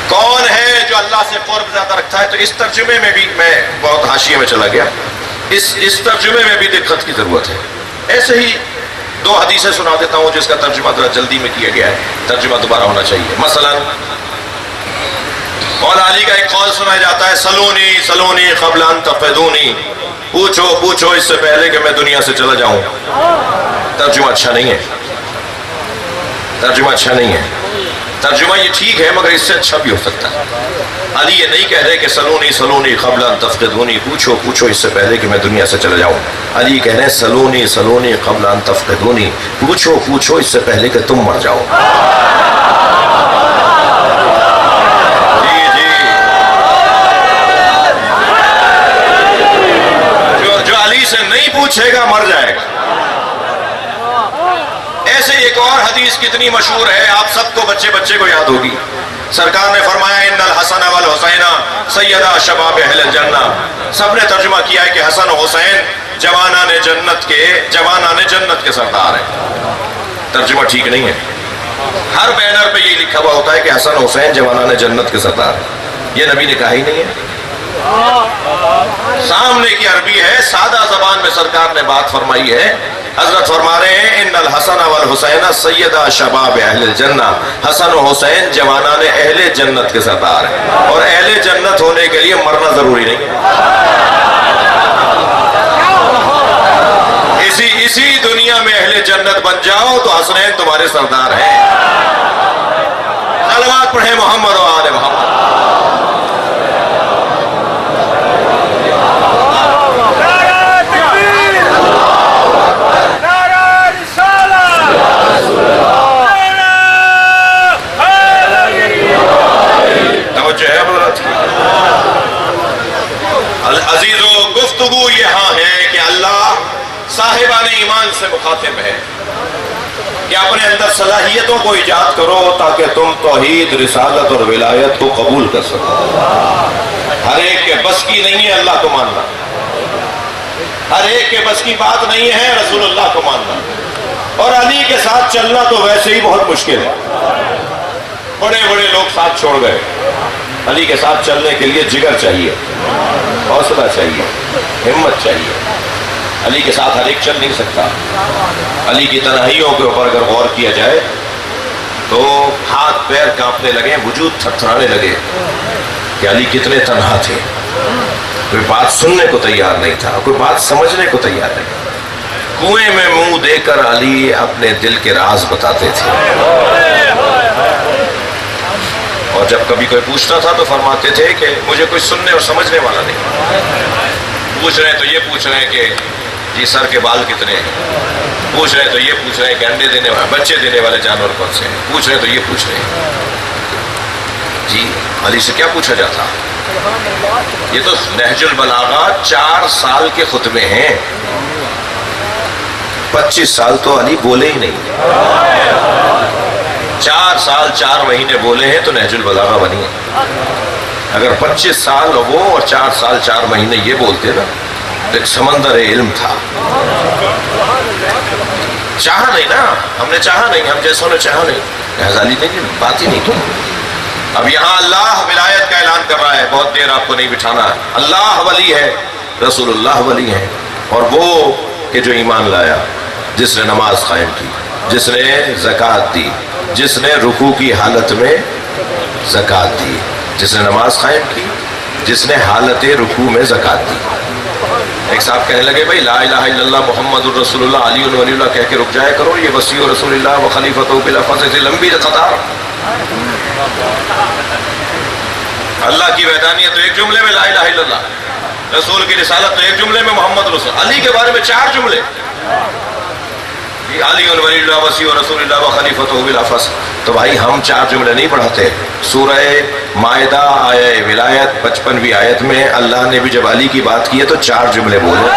کون ہے جو اللہ سے قرب زیادہ رکھتا ہے؟ تو اس ترجمے میں بھی میں بہت حاشیے میں چلا گیا، اس ترجمے میں بھی دقت کی ضرورت ہے۔ ایسے ہی 2 حدیثیں سنا دیتا ہوں جس کا ترجمہ ذرا جلدی میں کیا گیا ہے، ترجمہ دوبارہ ہونا چاہیے۔ مثلا مولا علی کا ایک قول سنا جاتا ہے، سلونی سلونی قبل ان تفقدونی، پوچھو پوچھو اس سے پہلے کہ میں دنیا سے چلا جاؤں۔ ترجمہ اچھا نہیں ہے، ترجمہ اچھا نہیں ہے، ترجمہ یہ ٹھیک ہے مگر اس سے اچھا بھی ہو سکتا ہے۔ علی یہ نہیں کہہ رہے کہ سلونی سلونی قبل ان تفقدونی، پوچھو پوچھو اس سے پہلے کہ میں دنیا سے چلا جاؤں۔ علی کہہ رہے ہیں سلونی سلونی قبل ان تفقدونی، پوچھو پوچھو اس سے پہلے کہ تم مر جاؤ۔ پوچھے گا مر جائے گا۔ ایسے ایک اور حدیث کتنی مشہور ہے، آپ سب کو بچے بچے کو یاد ہوگی۔ سرکار نے فرمایا ان الحسن والحسین سیدا شباب اہل الجنہ۔ سب نے ترجمہ کیا ہے کہ حسن و حسین جوانان جنت کے سردار ہیں۔ ترجمہ ٹھیک نہیں ہے، ہر بینر پہ یہ لکھا ہوا ہوتا ہے کہ حسن و حسین جوانان جنت کے سردار ہیں، یہ نبی نے کہا ہی نہیں ہے۔ سامنے کی عربی ہے، سادہ زبان میں سرکار نے بات فرمائی ہے۔ حضرت فرما رہے ہیں ان الحسن والحسین سیدہ شباب اہل الجنہ، حسن و حسین جوانان اہل جنت کے سردار ہیں، اور اہل جنت ہونے کے لیے مرنا ضروری نہیں ہے۔ اسی دنیا میں اہل جنت بن جاؤ تو حسنین تمہارے سردار ہیں۔ صلوات پڑھیں محمد و آل محمد۔ عزیزو، گفتگو یہاں ہے کہ اللہ صاحبان ایمان سے مخاطب ہے کہ اپنے اندر صلاحیتوں کو ایجاد کرو تاکہ تم توحید، رسالت اور ولایت کو قبول کر سکو۔ ہر ایک کے بس کی نہیں ہے اللہ کو ماننا، ہر ایک کے بس کی بات نہیں ہے رسول اللہ کو ماننا، اور علی کے ساتھ چلنا تو ویسے ہی بہت مشکل ہے۔ بڑے بڑے لوگ ساتھ چھوڑ گئے، علی کے ساتھ چلنے کے لیے جگر چاہیے، حوصلہ چاہیے، ہمت چاہیے۔ علی کے ساتھ ہر ایک چل نہیں سکتا۔ علی کی تنہائیوں کے اوپر اگر غور کیا جائے تو ہاتھ پیر کانپنے لگے، وجود تھرتھرانے لگے کہ علی کتنے تنہا تھے، کوئی بات سننے کو تیار نہیں تھا، کوئی بات سمجھنے کو تیار نہیں تھا۔ کنویں میں منہ دے کر علی اپنے دل کے راز بتاتے تھے، اور جب کبھی کوئی پوچھتا تھا تو فرماتے تھے کہ مجھے کوئی سننے اور سمجھنے والا نہیں۔ پوچھ رہے ہیں تو یہ پوچھ رہے ہیں کہ جی سر کے بال کتنے ہیں، پوچھ رہے ہیں تو یہ پوچھ رہے ہیں کہ انڈے دینے والے، بچے دینے والے جانور کون سے ہیں، پوچھ رہے ہیں تو یہ پوچھ رہے ہیں۔ جی علی سے کیا پوچھا جاتا؟ یہ تو نہج البلاغہ 4 سال کے خطبے ہیں، 25 سال تو علی بولے ہی نہیں۔ 4 سال 4 مہینے بولے ہیں تو نہج البلاغہ بنی ہے۔ اگر 25 سال وہ اور 4 سال 4 مہینے یہ بولتے نا تو ایک سمندر علم تھا۔ چاہا نہیں نا، ہم نے چاہا نہیں، ہم جیسوں نے چاہا نہیں، لہذا علی نے بات ہی نہیں کی۔ اب یہاں اللہ ولایت کا اعلان کر رہا ہے، بہت دیر آپ کو نہیں بٹھانا ہے۔ اللہ ولی ہے، رسول اللہ ولی ہے، اور وہ کہ جو ایمان لایا، جس نے نماز قائم کی، جس نے زکوٰۃ دی، جس نے رکوع کی حالت میں زکوٰۃ دی، جس نے نماز قائم کی، جس نے حالت رکوع میں زکوٰۃ دی۔ ایک صاحب کہنے لگے بھائی لا الہ الا اللہ محمد الرسول اللہ علی ولی اللہ کہہ کے رک جایا کرو، یہ وصی رسول اللہ و خلیفۃ بلفظ سے لمبی قطار۔ اللہ کی وحدانیت تو ایک جملے میں لا الہ الا اللہ، رسول کی رسالت تو ایک جملے میں محمد رسول، علی کے بارے میں 4 جملے، علی ولی اللہ وصی رسول اللہ و خلیفۃ بلفظ۔ تو بھائی ہم 4 جملے نہیں پڑھاتے۔ سورہ مائدہ آیہ ولایت 55ویں آیت میں اللہ نے بھی جب علی کی بات کی ہے تو 4 جملے بولے۔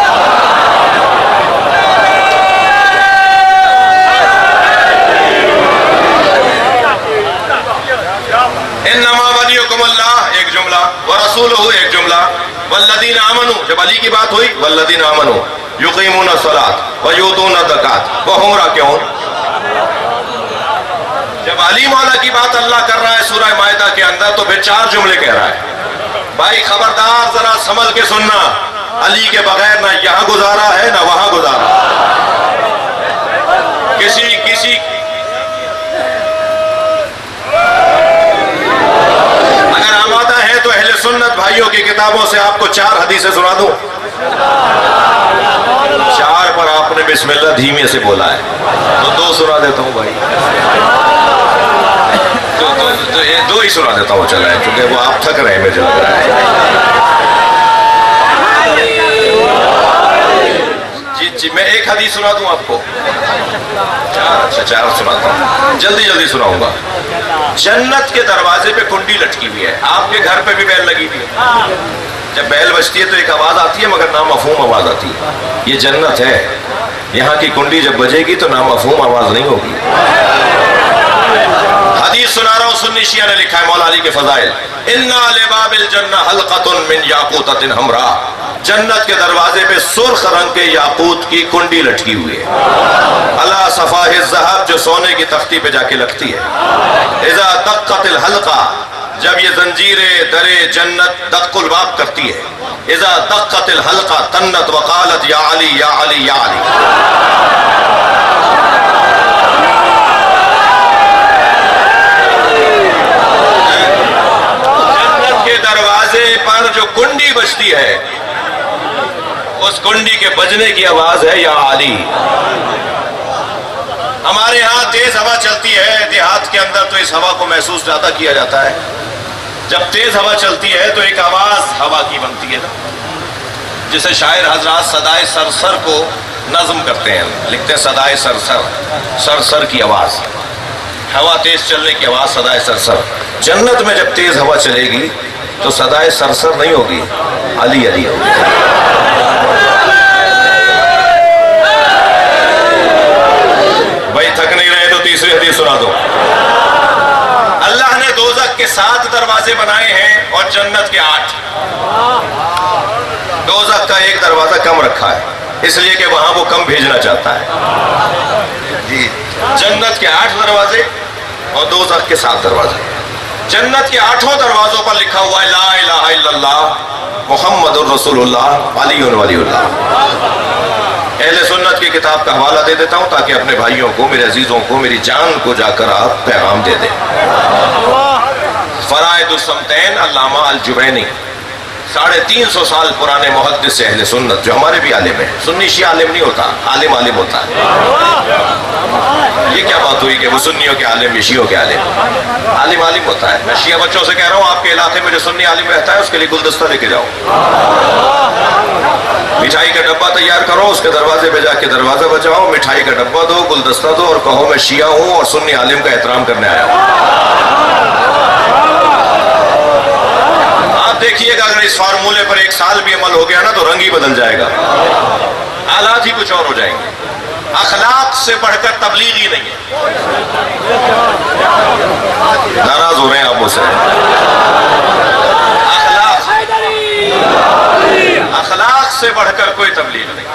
انما ولیکم اللہ ایک جملہ، ورسولہ ایک جملہ، والذین آمنوا جب علی کی بات ہوئی والذین آمنوا یقیمون الصلاۃ ویؤتون الزکاۃ وہم راکعون۔ جب علی مولا کی بات اللہ کر رہا ہے سورہ مائدہ کے اندر تو پھر 4 جملے کہہ رہا ہے۔ بھائی خبردار ذرا سنبھل کے سننا، علی کے بغیر نہ یہاں گزارا ہے نہ وہاں گزارا۔ کسی اگر آمادہ ہے تو اہل سنت بھائیوں کی کتابوں سے آپ کو 4 حدیثیں سنا دوں۔ 4 پر آپ نے بسم اللہ دھیمے سے بولا ہے تو 2 سنا دیتا ہوں بھائی، تو 2 ہی سنا دیتا ہوں چلا ہے، کیونکہ وہ آپ تھک رہے ہیں مجھے لگ رہا ہے۔ جی میں ایک حدیث سنا دوں آپ کو، 4 سناتا ہوں، جلدی سناؤں گا۔ جنت کے دروازے پہ کنڈی لٹکی ہوئی ہے، آپ کے گھر پہ بھی بیل لگی ہوئی ہے، جب بیل بجتی ہے تو ایک آواز آتی ہے مگر نامفہوم آواز آتی ہے. یہ جنت ہے. یہاں کی کنڈی جب بجے گی تو نامفہوم آواز نہیں ہوگی. حدیث سنا رہا ہوں, سنی شیعہ نے لکھا ہے, مولا علی کے فضائل, اِنَّا لِبَابِ الْجَنَّةِ حَلْقَةٌ مِّن یاقوتۃ حمراء, جنت کے دروازے پہ سرخ رنگ کے یاقوت کی کنڈی لٹکی ہوئی ہے. علی صفاح الذہب, جو سونے کی تختی پہ جا کے لگتی ہے. اذا دقت الحلقہ, جب یہ زنجیر در جنت دق الباب کرتی ہے. اذا دقت الحلقہ تنت وقالت یا علی یا علی یا علی. جنت کے دروازے پر جو کنڈی بجتی ہے, اس کنڈی کے بجنے کی آواز ہے یا علی. ہمارے ہاں تیز ہوا چلتی ہے دیہات کے اندر, تو اس ہوا کو محسوس زیادہ کیا جاتا ہے. جب تیز ہوا چلتی ہے تو ایک آواز ہوا کی بنتی ہے نا, جسے شاعر حضرات صدائے سرسر کو نظم کرتے ہیں, لکھتے ہیں صدائے سرسر, سرسر کی آواز, ہوا تیز چلنے کی آواز صدائے سرسر. جنت میں جب تیز ہوا چلے گی تو صدائے سرسر نہیں ہوگی, علی علی ہوگی. بھائی تھک نہیں رہے تو تیسری حدیث سنا دو. اللہ نے دوزخ کے 7 دروازے بنائے ہیں اور جنت کے 8. دوزخ کا ایک دروازہ کم رکھا ہے, اس لیے کہ وہاں وہ کم بھیجنا چاہتا ہے. جی, جنت کے 8 دروازے اور دوزخ کے 7 دروازے. جنت کے 8 دروازوں پر لکھا ہوا ہے لا الہ الا اللہ محمد الرسول اللہ علی ولی اللہ. اہل سنت کی کتاب کا حوالہ دے دیتا ہوں تاکہ اپنے بھائیوں کو, میرے عزیزوں کو, میری جان کو جا کر آپ پیغام دے دیں. فرائض الصمتین علامہ الجوینی, 350 سال پرانے محدث اہل سنت, جو ہمارے بھی عالم ہیں. سنی شیعہ عالم نہیں ہوتا, عالم عالم ہوتا ہے. یہ کیا بات ہوئی کہ وہ سنیوں کے عالم, یہ شیعوں کے عالم. عالم عالم ہوتا ہے. میں شیعہ بچوں سے کہہ رہا ہوں, آپ کے علاقے میں جو سنی عالم رہتا ہے اس کے لیے گلدستہ لے کے جاؤ, مٹھائی کا ڈبہ تیار کرو, اس کے دروازے پہ جا کے دروازہ بجاؤ, مٹھائی کا ڈبہ دو, گلدستہ دو اور کہو میں شیعہ ہوں اور سنی عالم کا احترام کرنے آیا ہوں. آپ دیکھیے گا اگر اس فارمولے پر 1 سال بھی عمل ہو گیا نا تو رنگ ہی بدل جائے گا, حالات ہی کچھ اور ہو جائیں گے. اخلاق سے بڑھ کر تبلیغ ہی نہیں ہے. ناراض ہو رہے ہیں آپ مجھ سے. اخلاق سے بڑھ کر کوئی تبلیغ نہیں.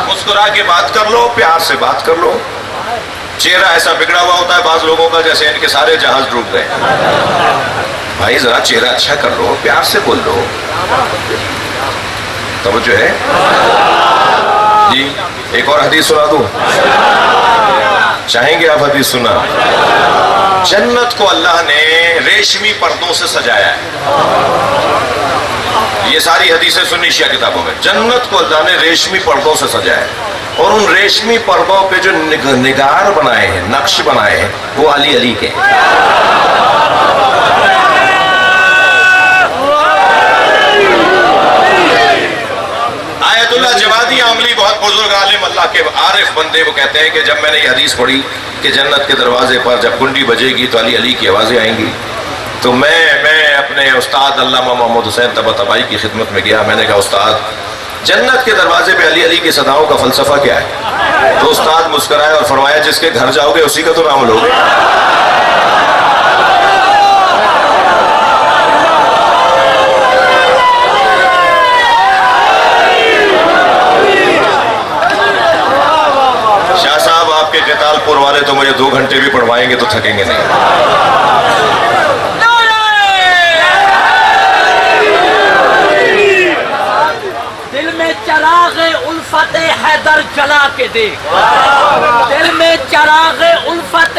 مسکرا کے بات کر لو, پیار سے بات کر لو. چہرہ ایسا بگڑا ہوا ہوتا ہے بعض لوگوں کا جیسے ان کے سارے جہاز ڈوب گئے. بھائی ذرا چہرہ اچھا کر لو, پیار سے بول لو. توجہ ہے جی. ایک اور حدیث سنا دوں, چاہیں گے آپ حدیث سنا؟ جنت کو اللہ نے ریشمی پردوں سے سجایا ہے. یہ ساری حدیثیں سنی شیعہ کتابوں میں. جنت کو اللہ نے ریشمی پردوں سے سجایا ہے, اور ان ریشمی پردوں پہ جو نگار بنائے ہیں, نقش بنائے ہیں, وہ علی علی کے. آیت اللہ جوادی عاملی, بہت بزرگ عالم, اللہ کے عارف بندے, وہ کہتے ہیں کہ جب میں نے یہ حدیث پڑھی کہ جنت کے دروازے پر جب کنڈی بجے گی تو علی علی کی آوازیں آئیں گی, تو میں اپنے استاد علامہ محمد حسین طباطبائی کی خدمت میں گیا. میں نے کہا استاد, جنت کے دروازے پہ علی علی کی صداؤں کا فلسفہ کیا ہے؟ تو استاد مسکرائے اور فرمایا جس کے گھر جاؤ گے اسی کا تو نام لوگے. شاہ صاحب آپ کے قتال پور والے تو مجھے 2 گھنٹے بھی پڑھوائیں گے تو تھکیں گے نہیں. چراغ الفت حیدر جلا کے دیکھ, دل میں چراغ الفت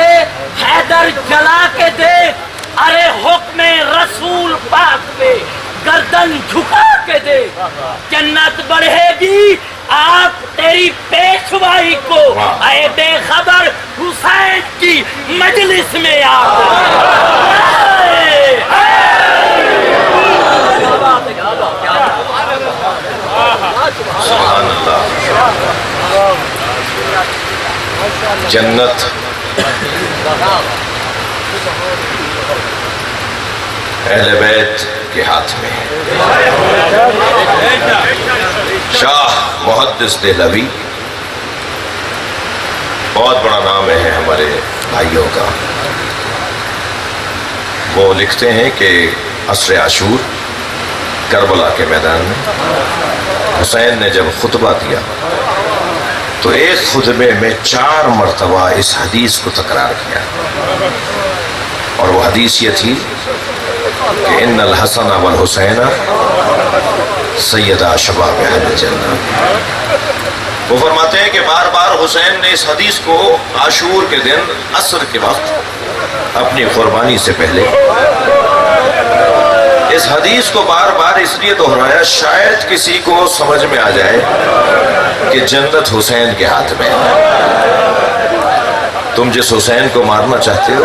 حیدر جلا کے دیکھ. ارے حکم رسول پاک پہ گردن جھکا کے دیکھ. جنت بڑھے گی آپ تیری پیشوائی کو, اے بے خبر حسین کی مجلس میں آ. سبحان اللہ. جنت اہل بیت کے ہاتھ میں ہے۔ شاہ محدث دہلوی بہت بڑا نام ہے ہمارے بھائیوں کا۔ وہ لکھتے ہیں کہ عصر عاشور کربلا کے میدان میں حسین نے جب خطبہ دیا تو ایک خطبے میں 4 مرتبہ اس حدیث کو تکرار کیا، اور وہ حدیث یہ تھی کہ ان الحسن والحسین سیدا شباب اہل الجنہ۔ وہ فرماتے ہیں کہ بار بار حسین نے اس حدیث کو عاشور کے دن عصر کے وقت اپنی قربانی سے پہلے اس حدیث کو بار بار اس لیے دہرایا شاید کسی کو سمجھ میں آ جائے کہ جنت حسین کے ہاتھ میں ہے۔ تم جس حسین کو مارنا چاہتے ہو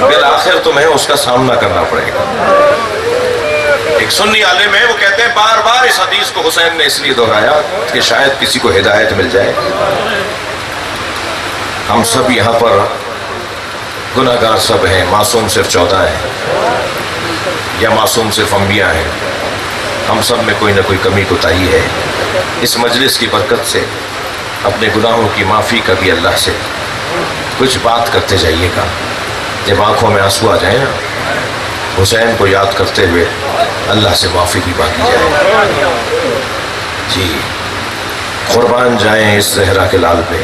بالآخر تمہیں اس کا سامنا کرنا پڑے گا۔ ایک سنی عالم ہے، وہ کہتے ہیں بار بار اس حدیث کو حسین نے اس لیے دہرایا کہ شاید کسی کو ہدایت مل جائے۔ ہم سب یہاں پر گناہ گار سب ہیں، معصوم صرف 14 ہیں یا معصوم صرف انبیاء ہیں۔ ہم سب میں کوئی نہ کوئی کمی کوتاہی ہے۔ اس مجلس کی برکت سے اپنے گناہوں کی معافی کا بھی اللہ سے کچھ بات کرتے جائیے گا۔ جب آنکھوں میں آنسو آ جائیں نا، حسین کو یاد کرتے ہوئے اللہ سے معافی بھی مانگی جائے۔ جی قربان جائیں اس زہرا کے لال پہ۔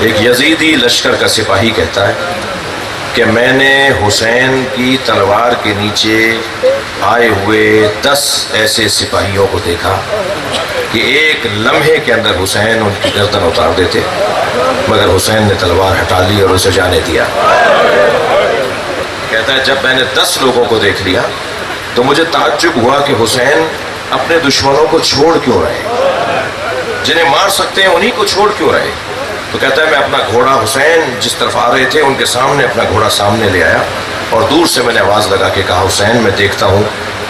ایک یزیدی لشکر کا سپاہی کہتا ہے کہ میں نے حسین کی تلوار کے نیچے آئے ہوئے 10 ایسے سپاہیوں کو دیکھا کہ ایک لمحے کے اندر حسین ان کی گردن اتار دیتے، مگر حسین نے تلوار ہٹا لی اور اسے جانے دیا۔ کہتا ہے جب میں نے 10 لوگوں کو دیکھ لیا تو مجھے تعجب ہوا کہ حسین اپنے دشمنوں کو چھوڑ کیوں رہے، جنہیں مار سکتے ہیں انہی کو چھوڑ کیوں رہے۔ تو کہتا ہے میں اپنا گھوڑا حسین جس طرف آ رہے تھے ان کے سامنے اپنا گھوڑا سامنے لے آیا اور دور سے میں نے آواز لگا کے کہا حسین میں دیکھتا ہوں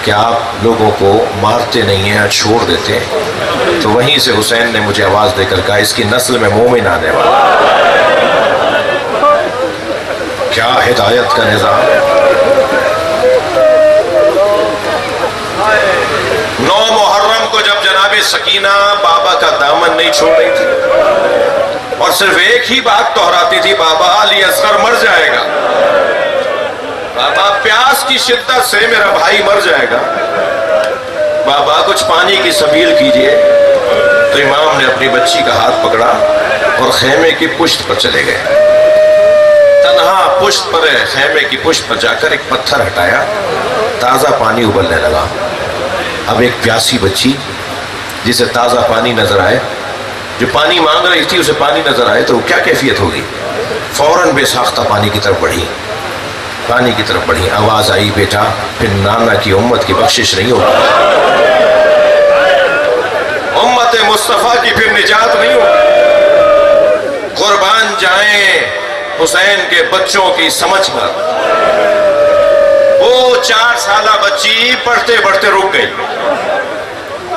کہ آپ لوگوں کو مارتے نہیں ہیں، چھوڑ دیتے ہیں۔ تو وہیں سے حسین نے مجھے آواز دے کر کہا اس کی نسل میں مومن آنے والا۔ کیا ہدایت کا نظام۔ 9 محرم کو جب جناب سکینہ بابا کا دامن نہیں چھوڑ رہی تھی اور صرف ایک ہی بات دہراتی تھی، بابا علی اصغر مر جائے گا، بابا پیاس کی شدت سے میرا بھائی مر جائے گا، بابا کچھ پانی کی سبیل کیجئے۔ تو امام نے اپنی بچی کا ہاتھ پکڑا اور خیمے کی پشت پر چلے گئے۔ تنہا پشت پر خیمے کی پشت پر جا کر ایک پتھر ہٹایا، تازہ پانی ابلنے لگا۔ اب ایک پیاسی بچی جسے تازہ پانی نظر آئے، جو پانی مانگ رہی تھی اسے پانی نظر آئے تو کیا کیفیت ہوگی؟ فوراً بے ساختہ پانی کی طرف بڑھی، پانی کی طرف بڑھی۔ آواز آئی بیٹا پھر نانا کی امت کی بخشش نہیں ہوگی، امت مصطفیٰ کی پھر نجات نہیں ہوگی۔ قربان جائیں حسین کے بچوں کی سمجھ پر۔ وہ 4 سالہ بچی پڑھتے پڑھتے رک گئی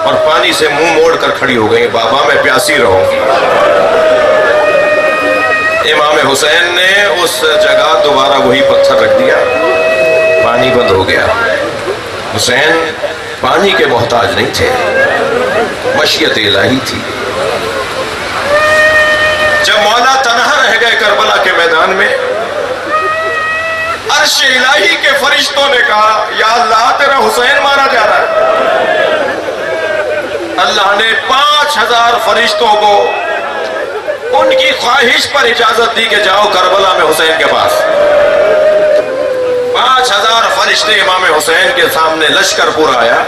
اور پانی سے منہ موڑ کر کھڑی ہو گئی، بابا میں پیاسی رہوں گی۔ امام حسین نے اس جگہ دوبارہ وہی پتھر رکھ دیا، پانی بند ہو گیا۔ حسین پانی کے محتاج نہیں تھے، مشیت الہی تھی۔ جب مولا تنہا رہ گئے کربلا کے میدان میں، عرش الہی کے فرشتوں نے کہا یا اللہ تیرا حسین مارا جا رہا ہے۔ اللہ نے 5000 فرشتوں کو ان کی خواہش پر اجازت دی کہ جاؤ کربلا میں حسین کے پاس۔ 5000 فرشتے امام حسین کے سامنے لشکر پورا آیا۔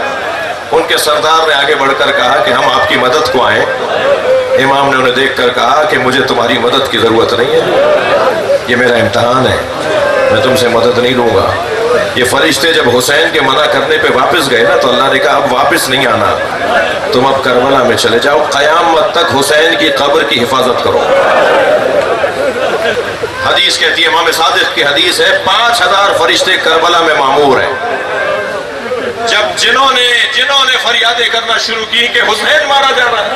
ان کے سردار نے آگے بڑھ کر کہا کہ ہم آپ کی مدد کو آئیں۔ امام نے انہیں دیکھ کر کہا کہ مجھے تمہاری مدد کی ضرورت نہیں ہے، یہ میرا امتحان ہے، میں تم سے مدد نہیں لوں گا۔ یہ فرشتے جب حسین کے منع کرنے پہ واپس گئے نا تو اللہ نے کہا اب واپس نہیں آنا، تم اب کربلا میں چلے جاؤ، قیامت تک حسین کی قبر کی حفاظت کرو۔ حدیث کہتی ہے، امام صادق کی حدیث ہے، 5000 فرشتے کربلا میں معمور ہیں۔ جب جنہوں نے فریادیں کرنا شروع کی کہ حسین مارا جا رہا ہے،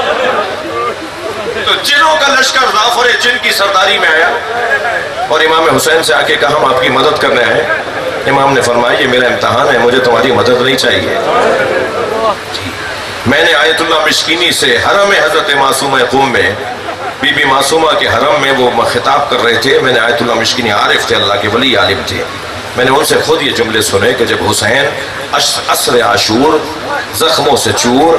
تو جنوں کا لشکر ظافر جن کی سرداری میں آیا اور امام حسین سے آ کے کہا ہم آپ کی مدد کرنے آئے۔ امام نے فرمایا یہ میرا امتحان ہے، مجھے تمہاری مدد نہیں چاہیے۔ میں نے آیت اللہ مشکینی سے حرم حضرت معصومہ قوم میں، بی بی معصومہ کے حرم میں وہ خطاب کر رہے تھے، میں نے آیت اللہ مشکینی عارف تھے، اللہ کے ولی عالم تھے، میں نے ان سے خود یہ جملے سنے کہ جب حسین عصر عاشور زخموں سے چور،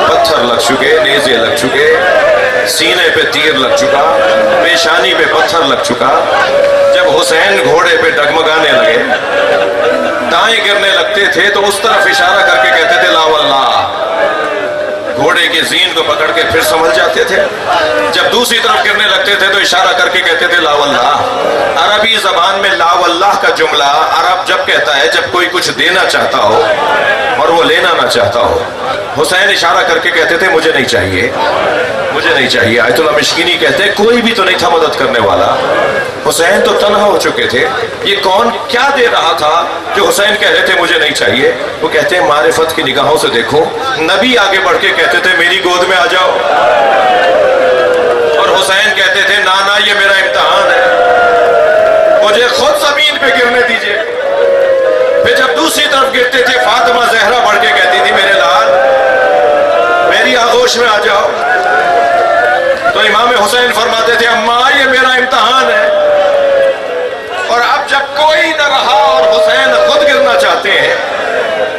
پتھر لگ چکے، نیزے لگ چکے، سینے پہ تیر لگ چکا، پیشانی پہ پتھر لگ چکا، جب حسین گھوڑے پہ ڈگمگانے لگے، دائیں گرنے لگتے تھے تو اس طرف اشارہ کر کے کہتے تھے لا واللہ، گھوڑے کی زین کو پکڑ کے پھر سنبھل جاتے تھے، جب دوسری طرف گرنے لگتے تھے تو اشارہ کر کے کہتے تھے لا واللہ۔ عربی زبان میں لا واللہ کا جملہ عرب جب کہتا ہے جب کوئی کچھ دینا چاہتا ہو اور وہ لینا نہ چاہتا ہو۔ حسین اشارہ کر کے کہتے تھے مجھے نہیں چاہیے، مجھے نہیں چاہیے۔ آیت اللہ مشکینی کہتے ہیں کوئی بھی تو نہیں تھا مدد کرنے والا، حسین تو تنہا ہو چکے تھے، یہ کون کیا دے رہا تھا جو حسین کہہ رہے تھے مجھے نہیں چاہیے؟ وہ کہتے ہیں معرفت کی نگاہوں سے دیکھو، نبی آگے بڑھ کے کہتے تھے میری گود میں آ جاؤ، اور حسین کہتے تھے نانا یہ میرا امتحان ہے، مجھے خود زمین پہ گرنے دیجئے۔ پھر جب دوسری طرف گرتے تھے فاطمہ زہرا بڑھ کے کہتی تھی میرے لال میری آغوش میں آ جاؤ، تو امام حسین فرماتے تھے اماں یہ میرا امتحان ہے۔ اور اب جب کوئی نہ رہا اور حسین خود گرنا چاہتے ہیں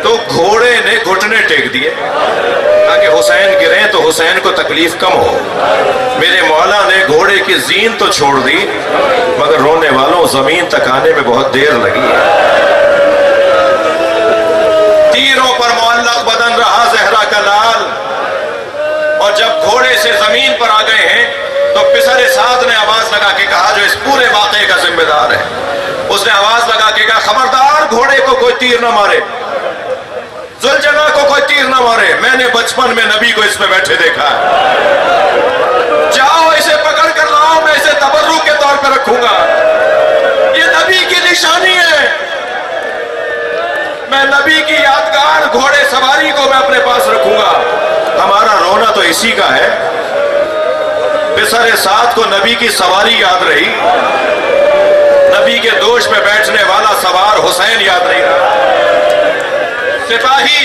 تو گھوڑے نے گھٹنے ٹیک دیے تاکہ حسین گریں تو حسین کو تکلیف کم ہو۔ میرے مولا نے گھوڑے کی زین تو چھوڑ دی مگر رونے والوں زمین تک آنے میں بہت دیر لگی ہے۔ تیروں پر معلق بدن رہا زہرا کا لال، اور جب گھوڑے سے زمین پر آ گئے ہیں تو پسر سعد نے آواز لگا کے کہا جو اس پورے واقعے کا ذمہ دار ہے، اس نے آواز لگا کے کہا خبردار گھوڑے کو کوئی تیر نہ مارے، ذوالجناح کو کوئی تیر نہ مارے، میں نے بچپن میں نبی کو اس پہ بیٹھے دیکھا ہے، جاؤ اسے پکڑ کر لاؤ، میں اسے تبرک کے طور پہ رکھوں گا، یہ نبی کی نشانی ہے، میں نبی کی یادگار گھوڑے سواری کو میں اپنے پاس رکھوں گا۔ ہمارا رونا تو اسی کا ہے، پسر سعد کو نبی کی سواری یاد رہی، نبی کے دوش پہ بیٹھنے والا سوار حسین یاد نہیں رہا۔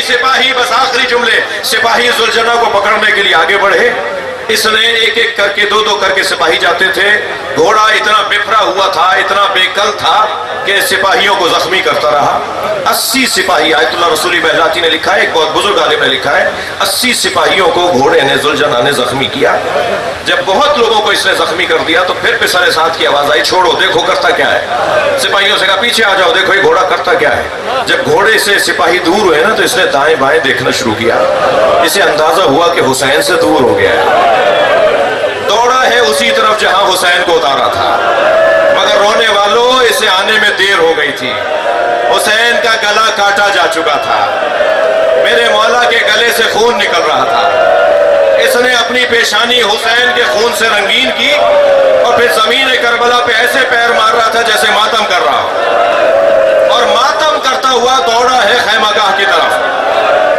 سپاہی بس آخری جملے، سپاہی ذوالجناح کو پکڑنے کے لیے آگے بڑھے، اس نے ایک ایک کر کے دو کر کے سپاہی جاتے تھے، گھوڑا اتنا بفرا ہوا تھا، اتنا بے کل تھا کہ سپاہیوں کو زخمی کرتا رہا۔ 80 سپاہی، آیت اللہ رسولی بہلاتی نے لکھا ہے، ایک بہت بزرگ عالم نے لکھا ہے، 80 سپاہیوں کو گھوڑے نے ذوالجناح نے زخمی کیا۔ جب بہت لوگوں کو اس نے زخمی کر دیا تو پھر پسر سعد کی آواز آئی چھوڑو دیکھو کرتا کیا ہے، سپاہیوں سے کہا پیچھے آ جاؤ دیکھو یہ گھوڑا کرتا کیا ہے۔ جب گھوڑے سے سپاہی دور ہوئے نا تو اس نے دائیں بائیں دیکھنا شروع کیا، اسے اندازہ ہوا کہ حسین سے دور ہو گیا ہے، دوڑا ہے اسی طرف جہاں حسین کو اتارا تھا، مگر رونے والوں اسے آنے میں دیر ہو گئی تھی، حسین کا گلا کاٹا جا چکا تھا، میرے مولا کے گلے سے خون نکل رہا تھا، اس نے اپنی پیشانی حسین کے خون سے رنگین کی اور پھر زمین کربلا پہ ایسے پیر مار رہا تھا جیسے ماتم کر رہا ہو، اور ماتم کرتا ہوا دوڑا ہے خیمہ گاہ کی طرف۔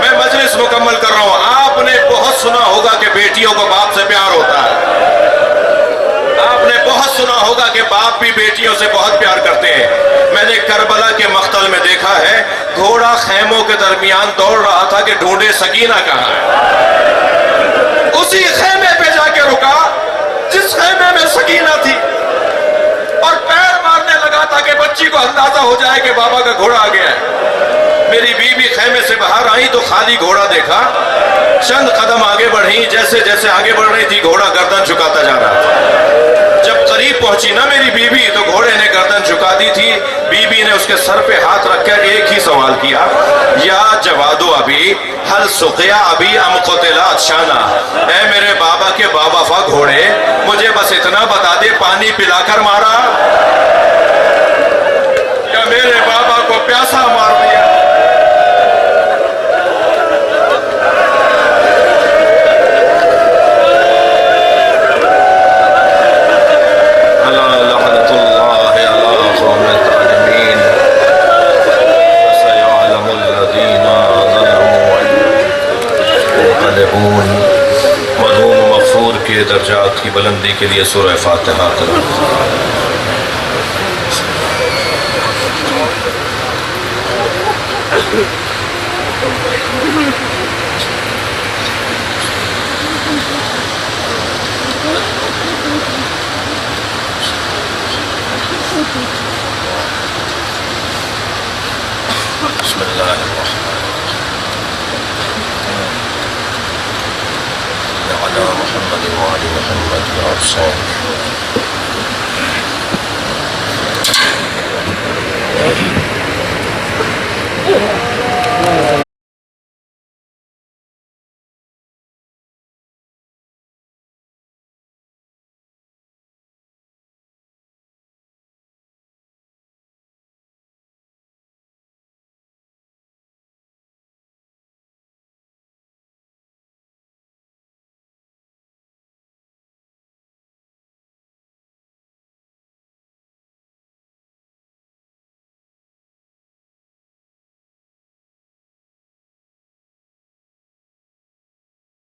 میں مجلس مکمل کر رہا ہوں، آپ نے بہت سنا ہوگا کہ بیٹیوں کو باپ سے پیار ہوتا ہے، آپ نے بہت سنا ہوگا کہ باپ بھی بیٹیوں سے بہت پیار کرتے ہیں۔ میں نے کربلا کے مقتل میں دیکھا ہے گھوڑا خیموں کے درمیان دوڑ رہا تھا کہ ڈھونڈے سکینہ کہاں ہے، اسی خیمے پہ جا کے رکا جس خیمے میں سکینہ تھی، اور پیر مارنے لگا تھا کہ بچی کو اندازہ ہو جائے کہ بابا کا گھوڑا آ گیا ہے۔ میری بیوی خیمے سے باہر آئی تو خالی گھوڑا دیکھا، چند قدم آگے بڑھی، جیسے جیسے آگے بڑھ رہی تھی گھوڑا گردن جھکاتا جا رہا تھا۔ جب قریب پہنچی نا میری بیوی تو گھوڑے نے گردن جھکا دی تھی، بیوی نے اس کے سر پہ ہاتھ رکھ کر ایک ہی سوال کیا، یا جوادو ابھی حل سقیا ابھی ام قتلات شانہ، اے میرے بابا کے باوفا گھوڑے مجھے بس اتنا بتا دے پانی پلا کر مارا یا میرے بابا کو پیاسا مار دیا۔ مرحوم مغفور کے درجات کی بلندی کے لیے سورہ فاتحہ کرو۔ بسم الله الرحمن الرحيم على محمد وعلى محمد وأصحابه Oh!